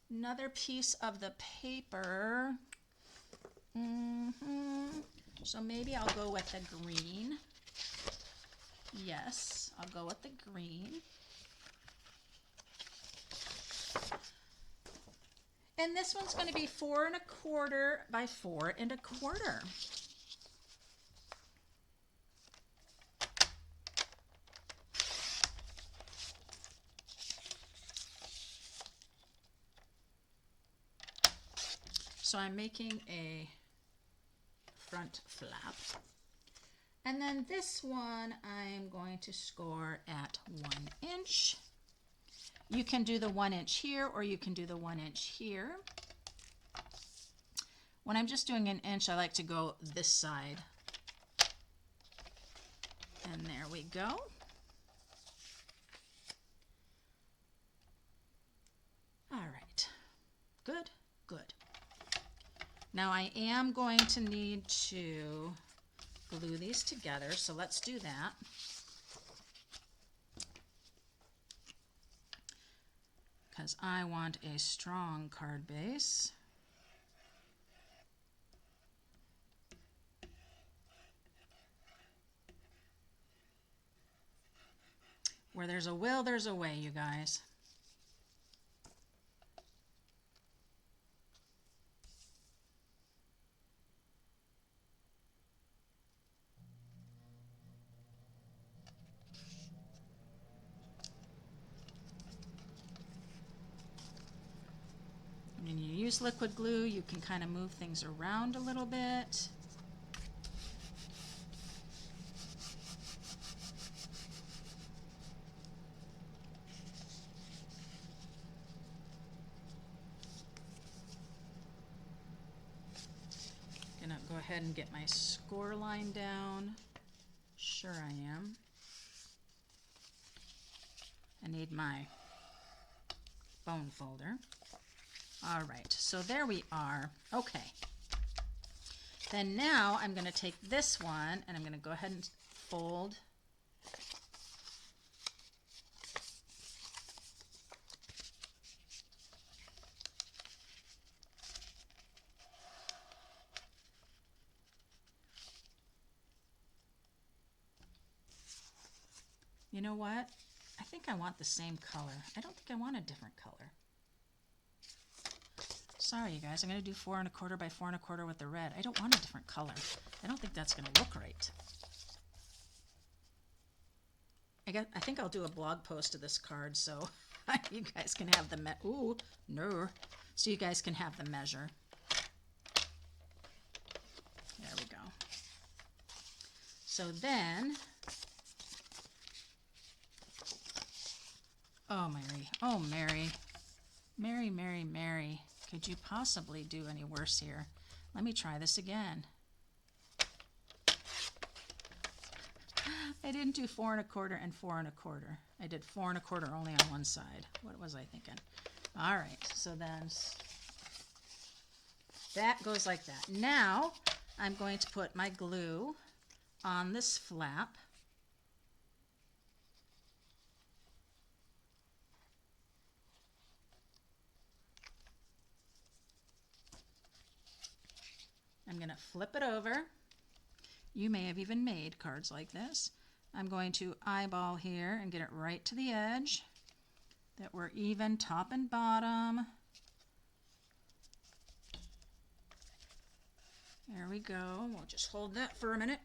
Speaker 1: another piece of the paper. So maybe I'll go with the green. Yes, I'll go with the green. And this one's going to be 4.25 by 4.25. So I'm making a front flap. And then this one I'm going to score at 1 inch. You can do the 1 inch here, or you can do the 1 inch here. When I'm just doing an inch, I like to go this side. And there we go. All right, good, good. Now I am going to need to glue these together, so let's do that. Because I want a strong card base. Where there's a will, there's a way, you guys. When you use liquid glue, you can kind of move things around a little bit. Gonna go ahead and get my score line down. Sure I am. I need my bone folder. All right, so there we are. Okay. Then now I'm going to take this one and I'm going to go ahead and fold. You know what? I think I want the same color. I don't think I want a different color. Sorry, you guys. I'm going to do 4.25 by 4.25 with the red. I don't want a different color. I don't think that's going to look right. I think I'll do a blog post of this card so you guys can have the so you guys can have the measure. So then, oh Mary, Mary, could you possibly do any worse here? Let me try this again. I didn't do 4 1/4 and 4 1/4. I did 4 1/4 only on one side. What was I thinking? All right, so then that goes like that. Now I'm going to put my glue on this flap. I'm going to flip it over. You may have even made cards like this. I'm going to eyeball here and get it right to the edge, that we're even top and bottom. There we go. We'll just hold that for a minute.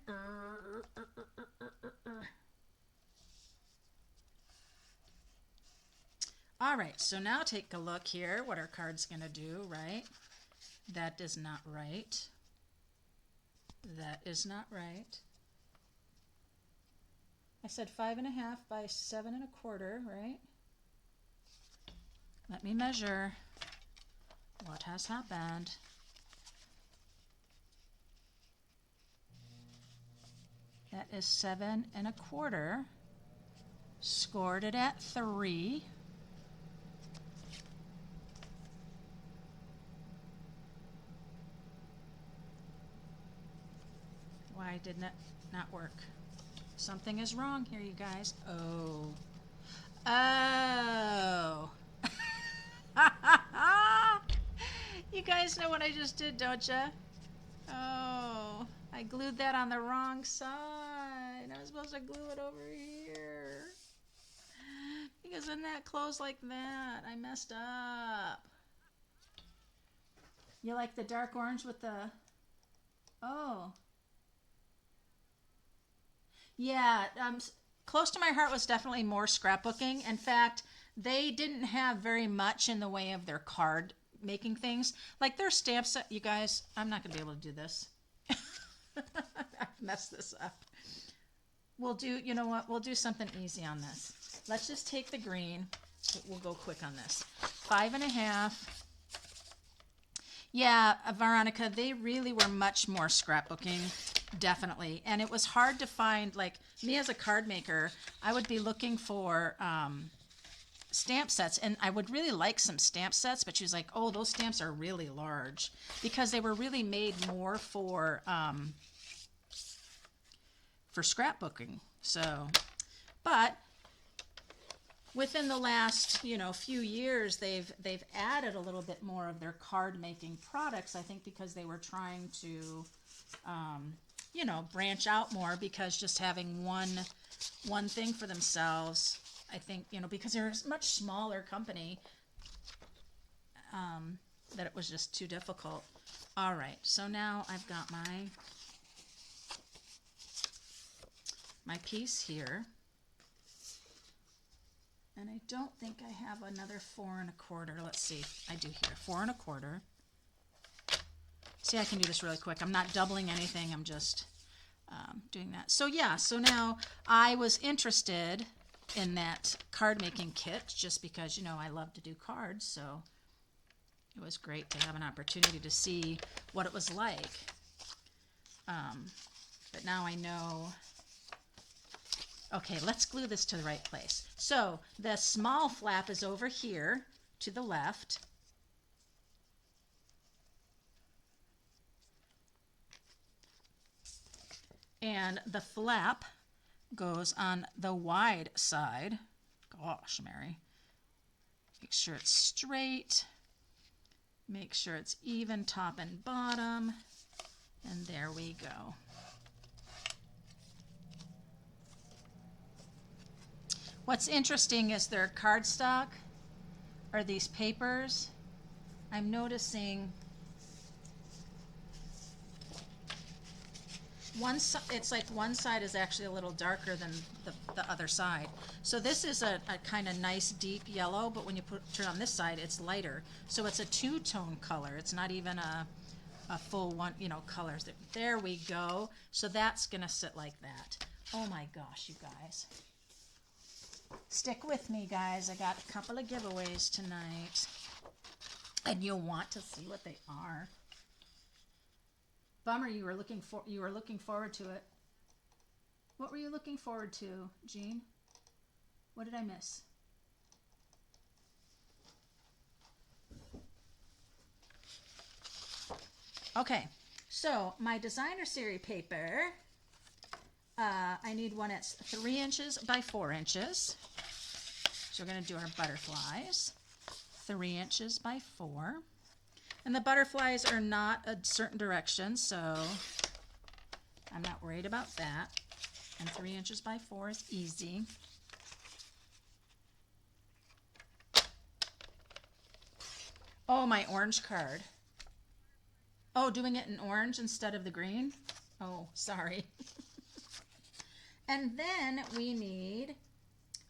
Speaker 1: All right, so now take a look here what our card's going to do, right? That is not right. That is not right. I said 5 1/2 by 7 1/4, right? Let me measure what has happened. That is 7 1/4. Scored it at 3. Why didn't it not work? Something is wrong here, you guys. Oh. Oh. You guys know what I just did, don't you? Oh. I glued that on the wrong side. I was supposed to glue it over here. Because then that closed like that. I messed up. You like the dark orange with the... Oh. Yeah, Close to My Heart was definitely more scrapbooking. In fact, they didn't have very much in the way of their card making things. Like their stamp set, you guys, I'm not going to be able to do this. I've messed this up. We'll do, you know what, we'll do something easy on this. Let's just take the green. We'll go quick on this. 5 1/2. Yeah, Veronica, they really were much more scrapbooking, definitely. And it was hard to find, like, me as a card maker, I would be looking for stamp sets, and I would really like some stamp sets, but she was like, oh, those stamps are really large, because they were really made more for scrapbooking. So, but within the last, few years, they've added a little bit more of their card making products. I think because they were trying to, branch out more, because just having one thing for themselves, I think, because they're a much smaller company, that it was just too difficult. All right, so now I've got my piece here. And I don't think I have another 4 1/4. Let's see. I do here. 4 1/4. See, I can do this really quick. I'm not doubling anything. I'm just doing that. So yeah, so now I was interested in that card making kit just because, I love to do cards. So it was great to have an opportunity to see what it was like. But now I know... Okay, let's glue this to the right place. So the small flap is over here to the left. And the flap goes on the wide side. Gosh, Mary. Make sure it's straight. Make sure it's even top and bottom. And there we go. What's interesting is their cardstock, or these papers. I'm noticing it's like one side is actually a little darker than the other side. So this is a kind of nice deep yellow, but when you turn on this side, it's lighter. So it's a two-tone color. It's not even a a full one, you know, colors. There we go. So that's gonna sit like that. Oh my gosh, you guys. Stick with me, guys. I got a couple of giveaways tonight. And you'll want to see what they are. Bummer you were looking forward to it. What were you looking forward to, Jean? What did I miss? Okay, so my designer series paper, I need one that's 3 inches by 4 inches. So we're going to do our butterflies, 3 inches by 4. And the butterflies are not a certain direction, so I'm not worried about that. And 3 inches by 4 is easy. Oh, my orange card. Oh, doing it in orange instead of the green? Oh, sorry. And then we need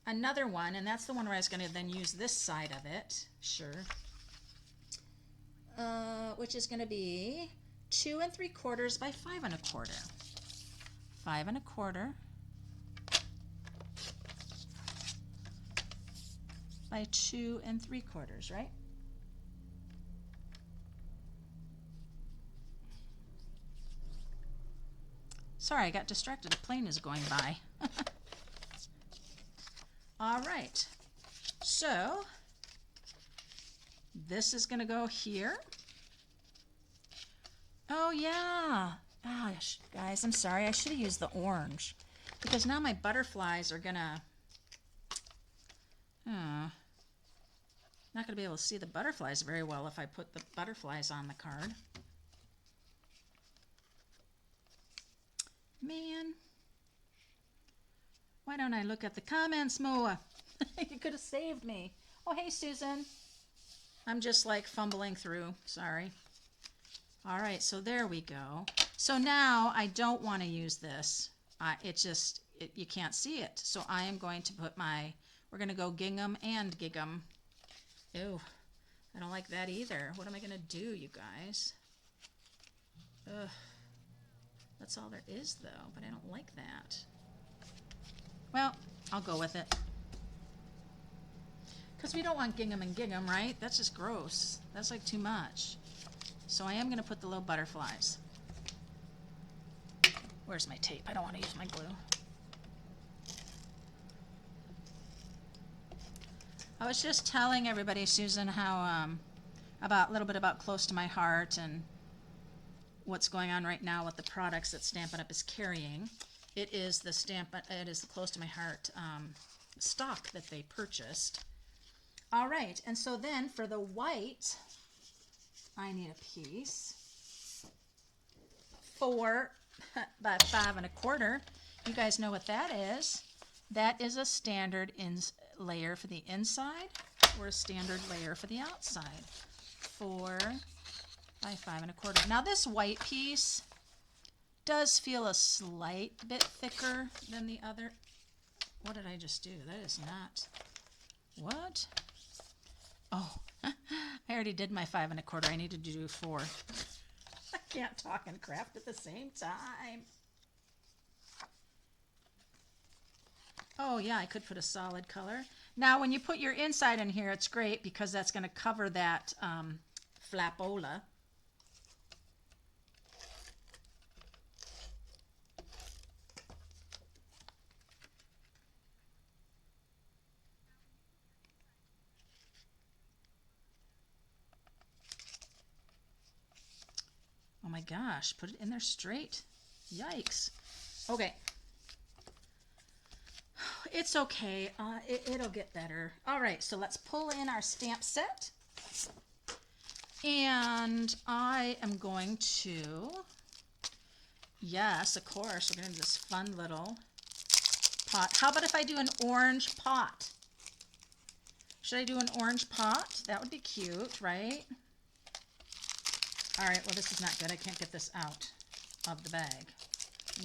Speaker 1: another one, and that's the one where I was going to then use this side of it. Sure. Which is going to be 2 3/4 by 5 1/4. 5 1/4 by 2 3/4, right? Sorry, I got distracted. A plane is going by. All right. So this is going to go here. Oh, yeah. Gosh, guys, I'm sorry. I should have used the orange because now my butterflies are going to... not going to be able to see the butterflies very well if I put the butterflies on the card. Man, why don't I look at the comments more? You could have saved me. Oh, hey, Susan. I'm just like fumbling through. Sorry. All right, so there we go. So now I don't want to use this. You can't see it. So I am going to put we're going to go gingham and gingham. Ew, I don't like that either. What am I going to do, you guys? Ugh. That's all there is, though, but I don't like that. Well, I'll go with it. Because we don't want gingham and gingham, right? That's just gross. That's like too much. So I am going to put the little butterflies. Where's my tape? I don't want to use my glue. I was just telling everybody, Susan, how a little bit about Close to My Heart and what's going on right now with the products that Stampin' Up is carrying. It is the Close to My Heart stock that they purchased. All right, and so then for the white, I need a piece 4 by 5 1/4. You guys know what that is. That is a standard layer for the inside or a standard layer for the outside. 4 by 5 1/4. Now this white piece does feel a slight bit thicker than the other. What did I just do? That is not... What? Oh, I already did my 5 1/4. I need to do 4. I can't talk and craft at the same time. Oh yeah, I could put a solid color. Now when you put your inside in here, it's great because that's going to cover that flapola. Oh my gosh, put it in there straight. Yikes. Okay. It's okay. It'll get better. All right, so let's pull in our stamp set. And I am going to, yes, of course, we're going to do this fun little pot. How about if I do an orange pot? Should I do an orange pot? That would be cute, right? All right, well, this is not good. I can't get this out of the bag.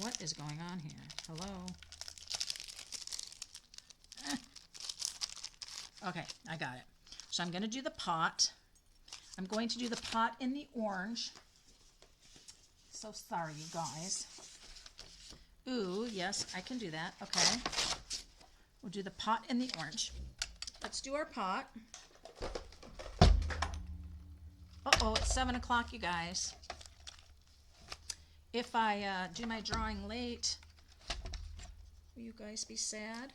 Speaker 1: What is going on here? Hello? Okay, I got it. So I'm going to do the pot. I'm going to do the pot in the orange. So sorry, you guys. Ooh, yes, I can do that. Okay. We'll do the pot and the orange. Let's do our pot. Uh-oh, it's 7 o'clock, you guys. If I do my drawing late, will you guys be sad?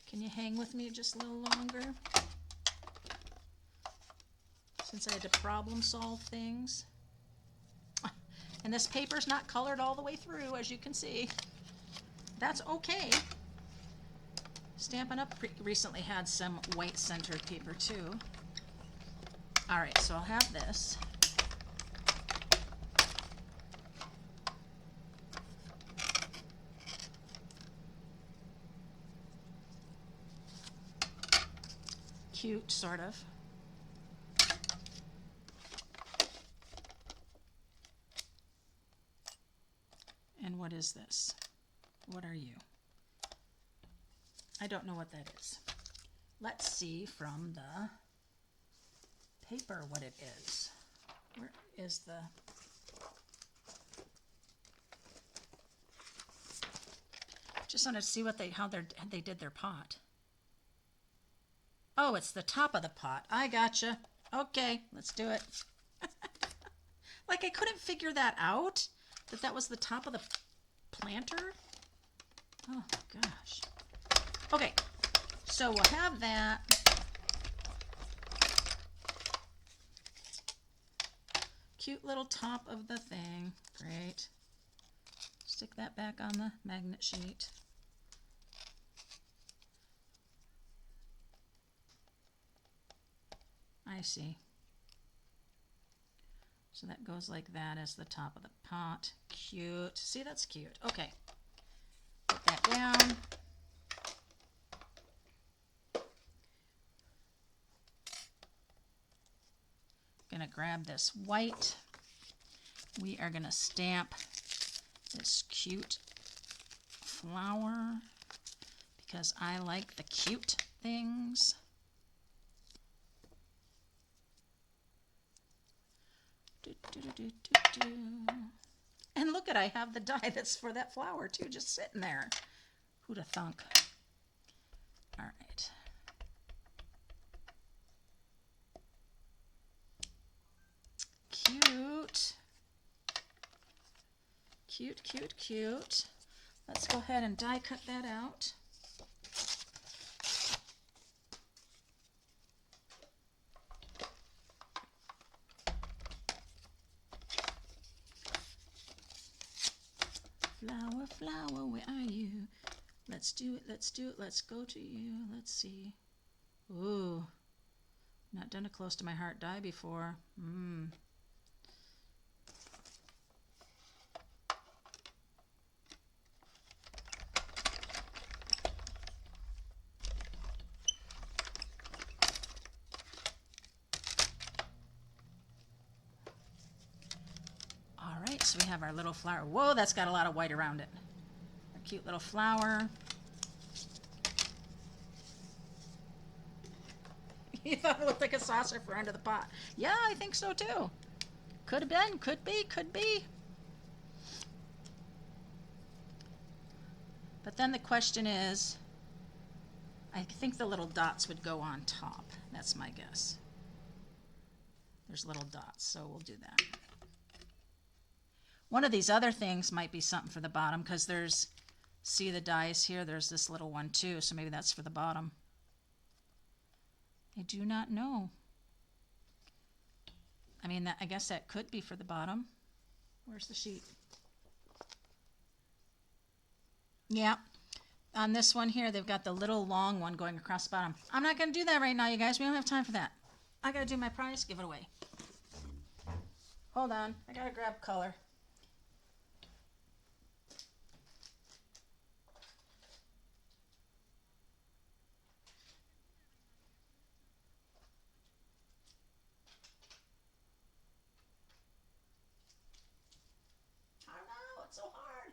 Speaker 1: Can you hang with me just a little longer? Since I had to problem solve things. And this paper's not colored all the way through, as you can see. That's okay. Stampin' Up recently had some white centered paper too. All right, so I'll have this. Cute, sort of. And what is this? What are you? I don't know what that is. Let's see from the paper what it is. Where is the... Just wanted to see what how they did their pot. Oh, it's the top of the pot. I gotcha. Okay, let's do it. Like I couldn't figure that out, that was the top of the planter. Oh gosh. Okay, so we'll have that. Cute little top of the thing. Great. Stick that back on the magnet sheet. I see. So that goes like that as the top of the pot. Cute. See, that's cute. Okay. Put that down. Gonna grab this white. We are gonna stamp this cute flower because I like the cute things. And look at, I have the die that's for that flower too, just sitting there. Who'da thunk? All right. Cute. Cute, cute, cute. Let's go ahead and die cut that out. Flower, flower, where are you? Let's do it, let's do it, let's go to you. Let's see. Ooh, not done a close to my heart die before. All right, so we have our little flower. Whoa, that's got a lot of white around it. Our cute little flower. You thought it looked like a saucer for under the pot. Yeah, I think so too. Could have been, could be, could be. But then the question is, I think the little dots would go on top. That's my guess. There's little dots, so we'll do that. One of these other things might be something for the bottom because there's, see the dies here? There's this little one too, so maybe that's for the bottom. I do not know. I mean, I guess that could be for the bottom. Where's the sheet? Yeah. On this one here, they've got the little long one going across the bottom. I'm not going to do that right now, you guys. We don't have time for that. I got to do my prize giveaway. Hold on. I got to grab color. So hard.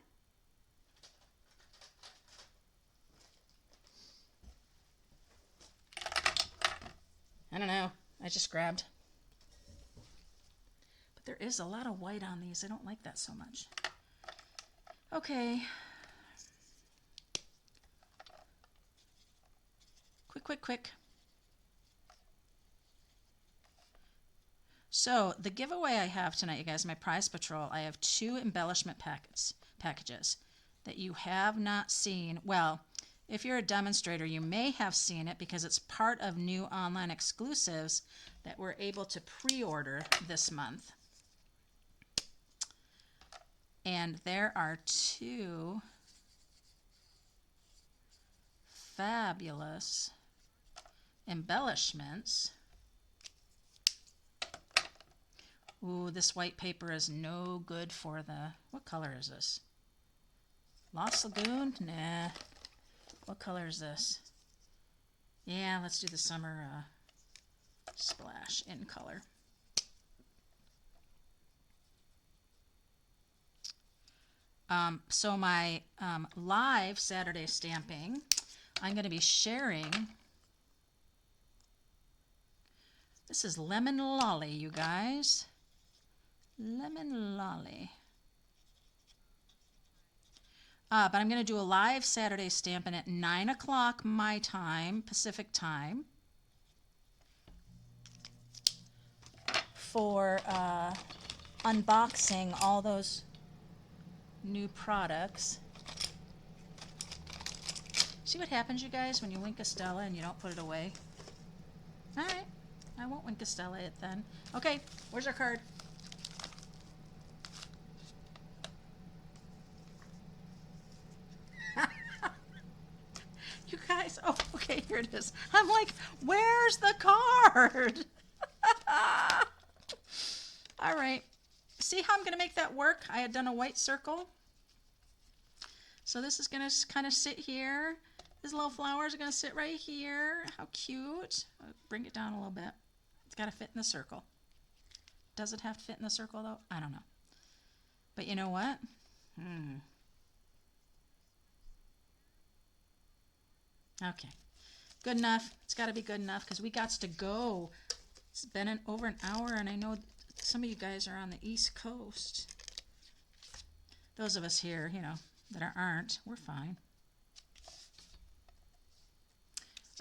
Speaker 1: I don't know. I just grabbed. But there is a lot of white on these. I don't like that so much. Okay. Quick, quick, quick. So the giveaway I have tonight, you guys, my prize patrol, I have 2 embellishment packages that you have not seen. Well, if you're a demonstrator, you may have seen it because it's part of new online exclusives that we're able to pre-order this month. And there are 2 fabulous embellishments. Ooh, this white paper is no good for the... What color is this? Lost Lagoon? Nah. What color is this? Yeah, let's do the summer splash in color. So my live Saturday stamping, I'm going to be sharing. This is Lemon Lolly, you guys. Lemon Lolly. But I'm going to do a live Saturday stamping at 9 o'clock my time, Pacific time, for unboxing all those new products. See what happens, you guys, when you wink a Stella and you don't put it away? All right, I won't wink a Stella it then. Okay, where's our card? You guys, oh, okay, here it is. I'm like, where's the card? All right, see how I'm going to make that work? I had done a white circle. So this is going to kind of sit here. These little flowers are going to sit right here. How cute. I'll bring it down a little bit. It's got to fit in the circle. Does it have to fit in the circle, though? I don't know. But you know what? Okay. Good enough. It's got to be good enough because we got to go. It's been over an hour, and I know some of you guys are on the East Coast. Those of us here, you know, that aren't, we're fine.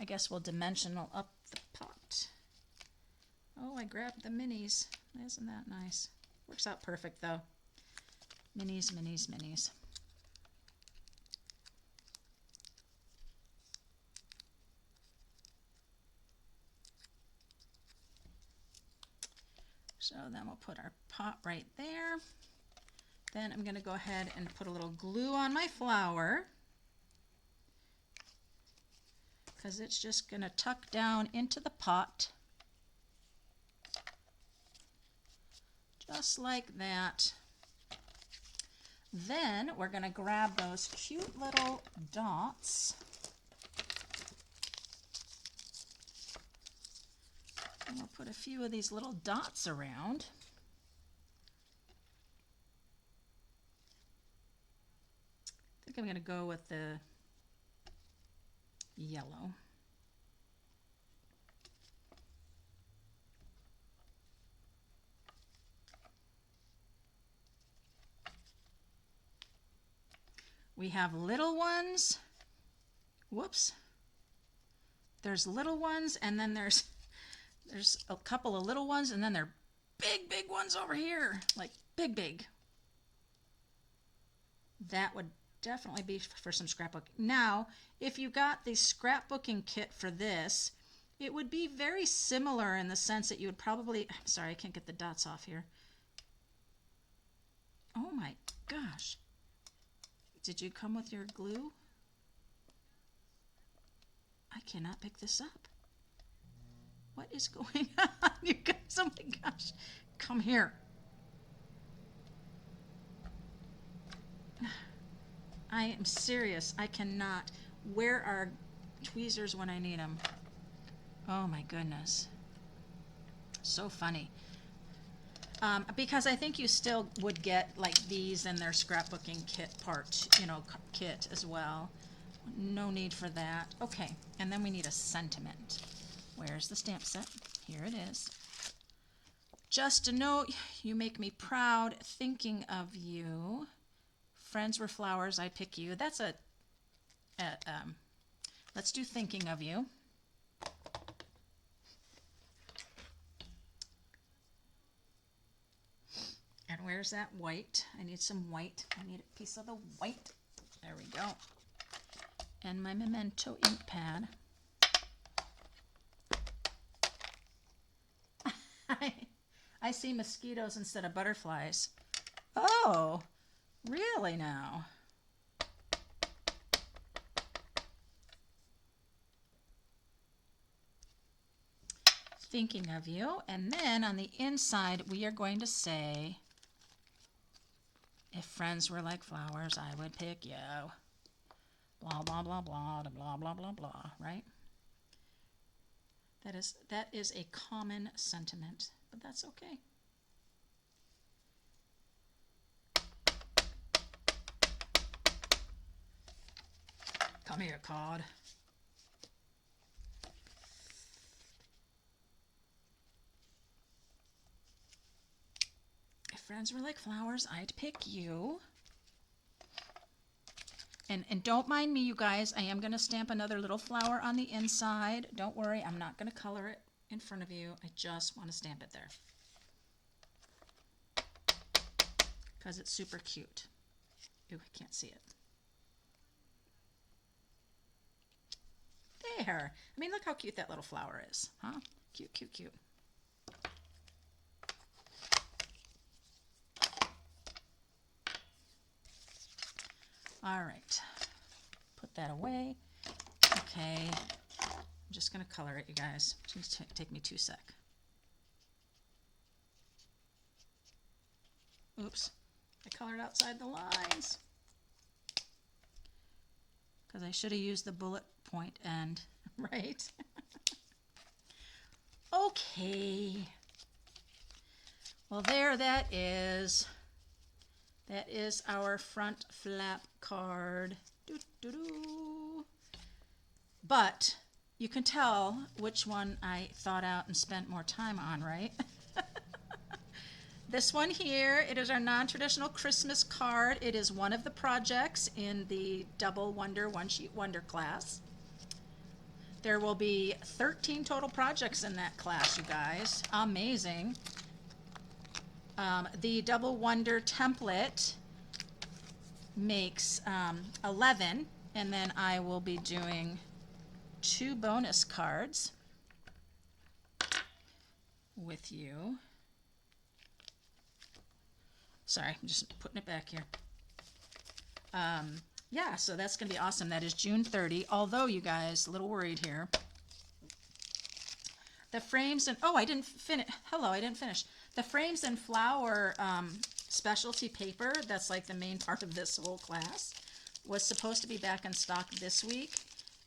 Speaker 1: I guess we'll dimensional up the pot. Oh, I grabbed the minis. Isn't that nice? Works out perfect, though. Minis, minis, minis. So then we'll put our pot right there. Then I'm going to go ahead and put a little glue on my flower because it's just going to tuck down into the pot. Just like that. Then we're going to grab those cute little dots. And we'll put a few of these little dots around. I think I'm going to go with the yellow. We have little ones. Whoops. There's little ones, and then there's a couple of little ones, and then there are big, big ones over here. Like big, big. That would definitely be for some scrapbook. Now, if you got the scrapbooking kit for this, it would be very similar in the sense that you would probably, sorry, I can't get the dots off here. Oh my gosh. Did you come with your glue? I cannot pick this up. What is going on, you guys? Oh my gosh. Come here. I am serious. I cannot. Where are tweezers when I need them? Oh my goodness. So funny. Because I think you still would get like these in their scrapbooking kit part, you know, kit as well. No need for that. Okay, and then we need a sentiment. Where's the stamp set? Here it is. Just a note, you make me proud, thinking of you. Friends were flowers, I pick you. That's let's do thinking of you. And where's that white? I need some white. I need a piece of the white. There we go. And my Memento ink pad. I see mosquitoes instead of butterflies. Oh, really now? Thinking of you. And then on the inside, we are going to say, if friends were like flowers, I would pick you. Blah, blah, blah, blah, blah, blah, blah, blah, right? That is a common sentiment, but that's okay. Come here, card. If friends were like flowers, I'd pick you. And don't mind me, you guys. I am going to stamp another little flower on the inside. Don't worry, I'm not going to color it in front of you. I just want to stamp it there. Because it's super cute. Ooh, I can't see it. There. I mean, look how cute that little flower is. Huh? Cute, cute, cute. All right. Put that away. Okay. I'm just going to color it, you guys. It's going to take me 2 sec. Oops. I colored outside the lines. Because I should have used the bullet point end, right? Okay. Well, there that is. That is our front flap card. Doo, doo, doo. But you can tell which one I thought out and spent more time on, right? This one here, it is our non-traditional Christmas card. It is one of the projects in the Double Wonder One Sheet Wonder class. There will be 13 total projects in that class, you guys. Amazing. The Double Wonder template makes 11, and then I will be doing 2 bonus cards with you. Sorry, I'm just putting it back here. Yeah, so that's going to be awesome. That is June 30. Although, you guys, a little worried here. The frames and, oh, I didn't finish. Hello, I didn't finish. The frames and flower specialty paper, that's like the main part of this whole class, was supposed to be back in stock this week.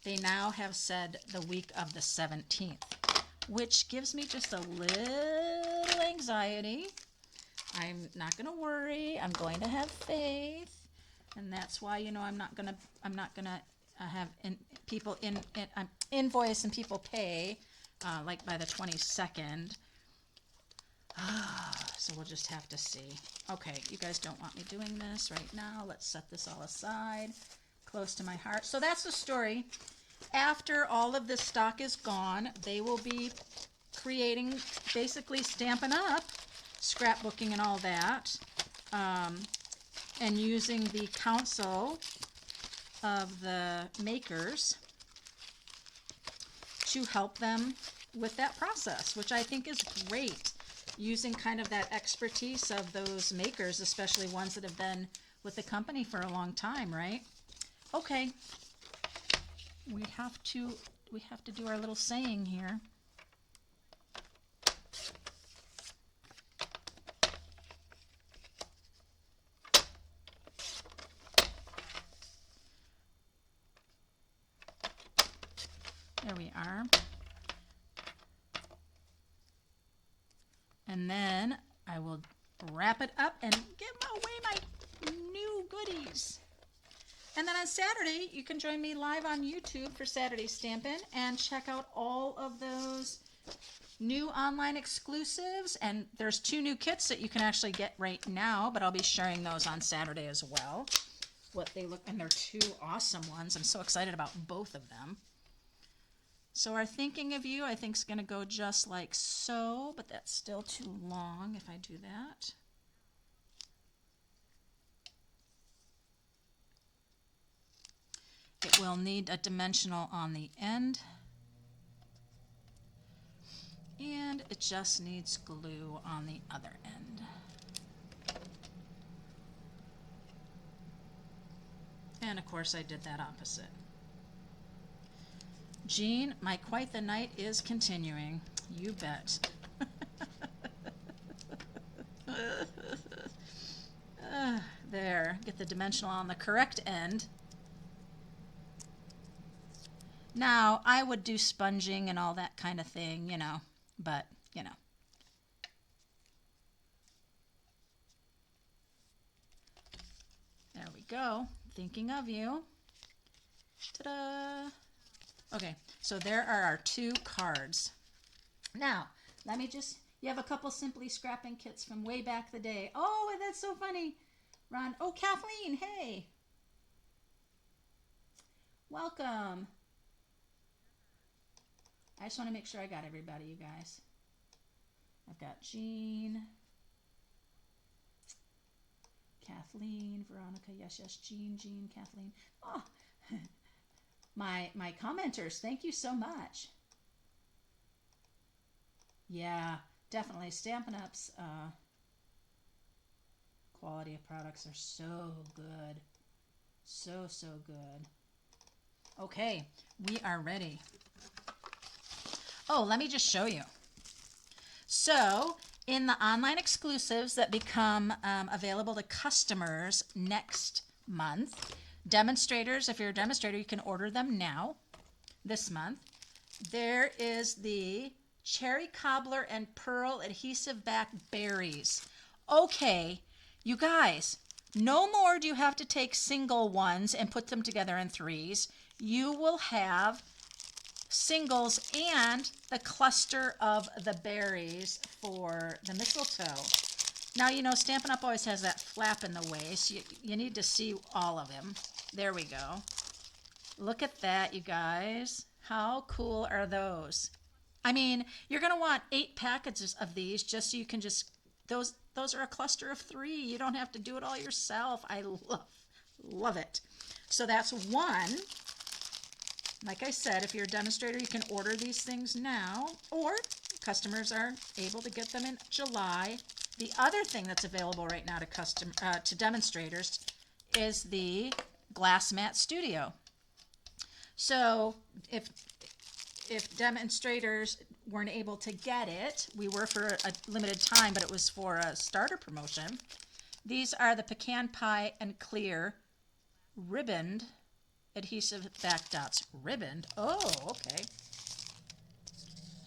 Speaker 1: They now have said the week of the 17th, which gives me just a little anxiety. I'm not going to worry. I'm going to have faith. And that's why, you know, I'm not gonna have people invoice and people pay like by the 22nd. So we'll just have to see. Okay, you guys don't want me doing this right now. Let's set this all aside, close to my heart. So that's the story. After all of this stock is gone, they will be creating basically Stampin' Up, scrapbooking and all that. And using the counsel of the makers to help them with that process, which I think is great, using kind of that expertise of those makers, especially ones that have been with the company for a long time, right? Okay, we have to do our little saying here. There we are. And then I will wrap it up and give away my new goodies. And then on Saturday, you can join me live on YouTube for Saturday Stampin' and check out all of those new online exclusives, and there's 2 new kits that you can actually get right now, but I'll be sharing those on Saturday as well. What they look, and they're 2 awesome ones. I'm so excited about both of them. So our thinking of you, I think, is going to go just like so, but that's still too long if I do that. It will need a dimensional on the end. And it just needs glue on the other end. And of course I did that opposite. Jean, my Quite the Night is continuing. You bet. There, get the dimensional on the correct end. Now, I would do sponging and all that kind of thing, you know, but, you know. There we go. Thinking of you. Ta-da! Okay, so there are our 2 cards. Now, let me just, you have a couple Simply Scrapping kits from way back the day. Oh, that's so funny. Ron, oh, Kathleen, hey. Welcome. I just want to make sure I got everybody, you guys. I've got Jean, Kathleen, Veronica, yes, Jean, Kathleen. Oh, my commenters, thank you so much. Yeah, definitely. Stampin' Up's quality of products are so good. So good. Okay, we are ready. Oh, let me just show you. So, in the online exclusives that become available to customers next month, demonstrators, if you're a demonstrator, you can order them now, this month. There is the Cherry Cobbler and Pearl Adhesive Back Berries. Okay, you guys, no more do you have to take single ones and put them together in 3s. You will have singles and the cluster of the berries for the mistletoe. Now, you know, Stampin' Up always has that flap in the way, so you need to see all of them. There we go. Look at that, you guys. How cool are those? I mean, you're going to want 8 packages of these just so you can just, those are a cluster of 3. You don't have to do it all yourself. I love it. So that's 1. Like I said, if you're a demonstrator, you can order these things now, or customers are able to get them in July. The other thing that's available right now to demonstrators is the Glass Mat Studio. So if demonstrators weren't able to get it, we were for a limited time, but it was for a starter promotion. These are the Pecan Pie and Clear ribboned adhesive back dots. Ribboned? Oh, okay.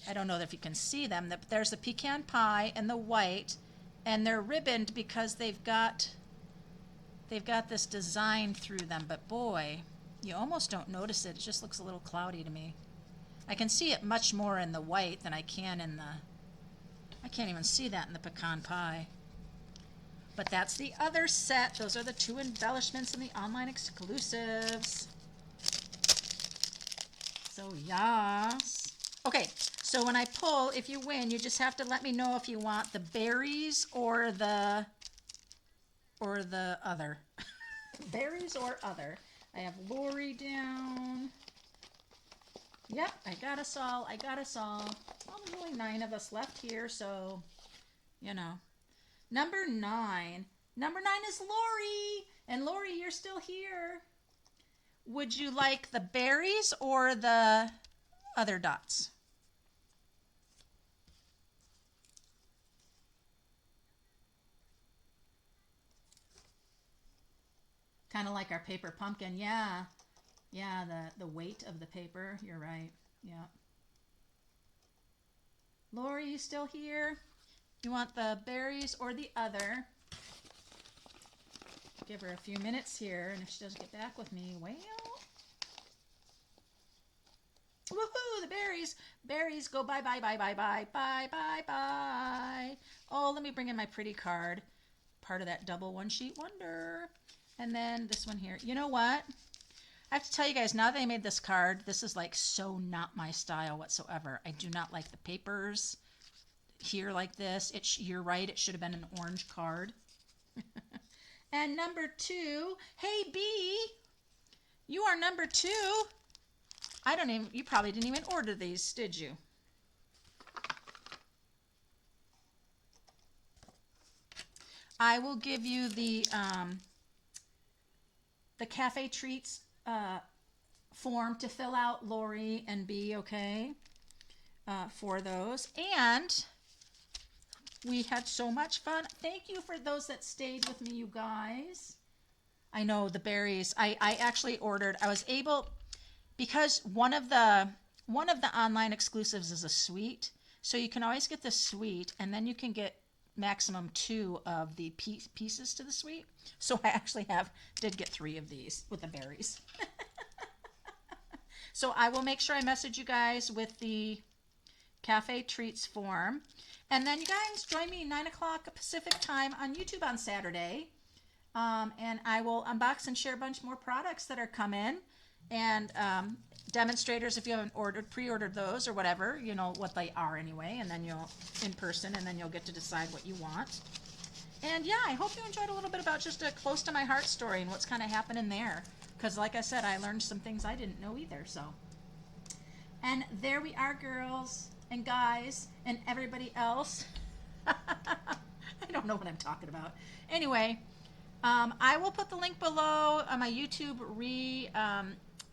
Speaker 1: I don't know if you can see them. There's the pecan pie and the white, and they're ribboned because they've got this design through them. But boy, you almost don't notice it. It just looks a little cloudy to me. I can see it much more in the white than I can in the, I can't even see that in the pecan pie. But that's the other set. Those are the 2 embellishments in the online exclusives. So yes. Okay, so when I pull, if you win, you just have to let me know if you want the berries or the other. Berries or other. I have Lori down. Yep, I got us all. Well, there's only 9 of us left here, so, you know. Number 9 is Lori. And Lori, you're still here. Would you like the berries or the other dots? Kind of like our paper pumpkin. Yeah. Yeah, the weight of the paper. You're right. Yeah. Lori, you still here? You want the berries or the other? Give her a few minutes here, and if she doesn't get back with me, well, woohoo! the berries. Berries go bye, bye, bye, bye, bye, bye, bye, bye. Oh, let me bring in my pretty card. Part of that double one sheet wonder. And then this one here. You know what? I have to tell you guys, now that I made this card, this is like so not my style whatsoever. I do not like the papers here like this. You're right, it should have been an orange card. And number 2, hey B, you are number 2. You probably didn't even order these, did you? I will give you the cafe treats form to fill out, Lori and B, okay, for those. And we had so much fun. Thank you for those that stayed with me, you guys. I know the berries. I actually ordered. I was able, because one of the online exclusives is a suite, so you can always get the suite, and then you can get maximum 2 of the pieces to the suite. So I actually did get 3 of these with the berries. So I will make sure I message you guys with the cafe treats form. And then you guys join me 9 o'clock Pacific time on YouTube on Saturday. And I will unbox and share a bunch more products that are coming. And demonstrators, if you haven't pre-ordered those or whatever, you know what they are anyway. And then you'll, in person, and then you'll get to decide what you want. And yeah, I hope you enjoyed a little bit about just a close to my heart story and what's kind of happening there. Because like I said, I learned some things I didn't know either, so. And there we are, girls and guys and everybody else. I don't know what I'm talking about. Anyway, I will put the link below on my YouTube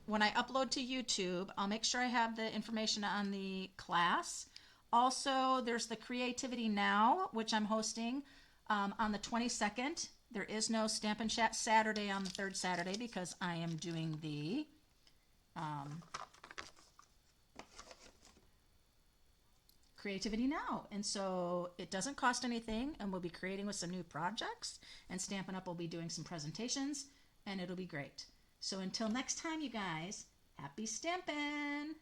Speaker 1: when I upload to YouTube. I'll make sure I have the information on the class. Also, there's the Creativity Now, which I'm hosting on the 22nd. There is no Stampin' Chat Saturday on the 3rd Saturday because I am doing the Creativity Now. And so it doesn't cost anything, and we'll be creating with some new projects, and Stampin' Up will be doing some presentations, and it'll be great. So until next time, you guys, happy stampin'!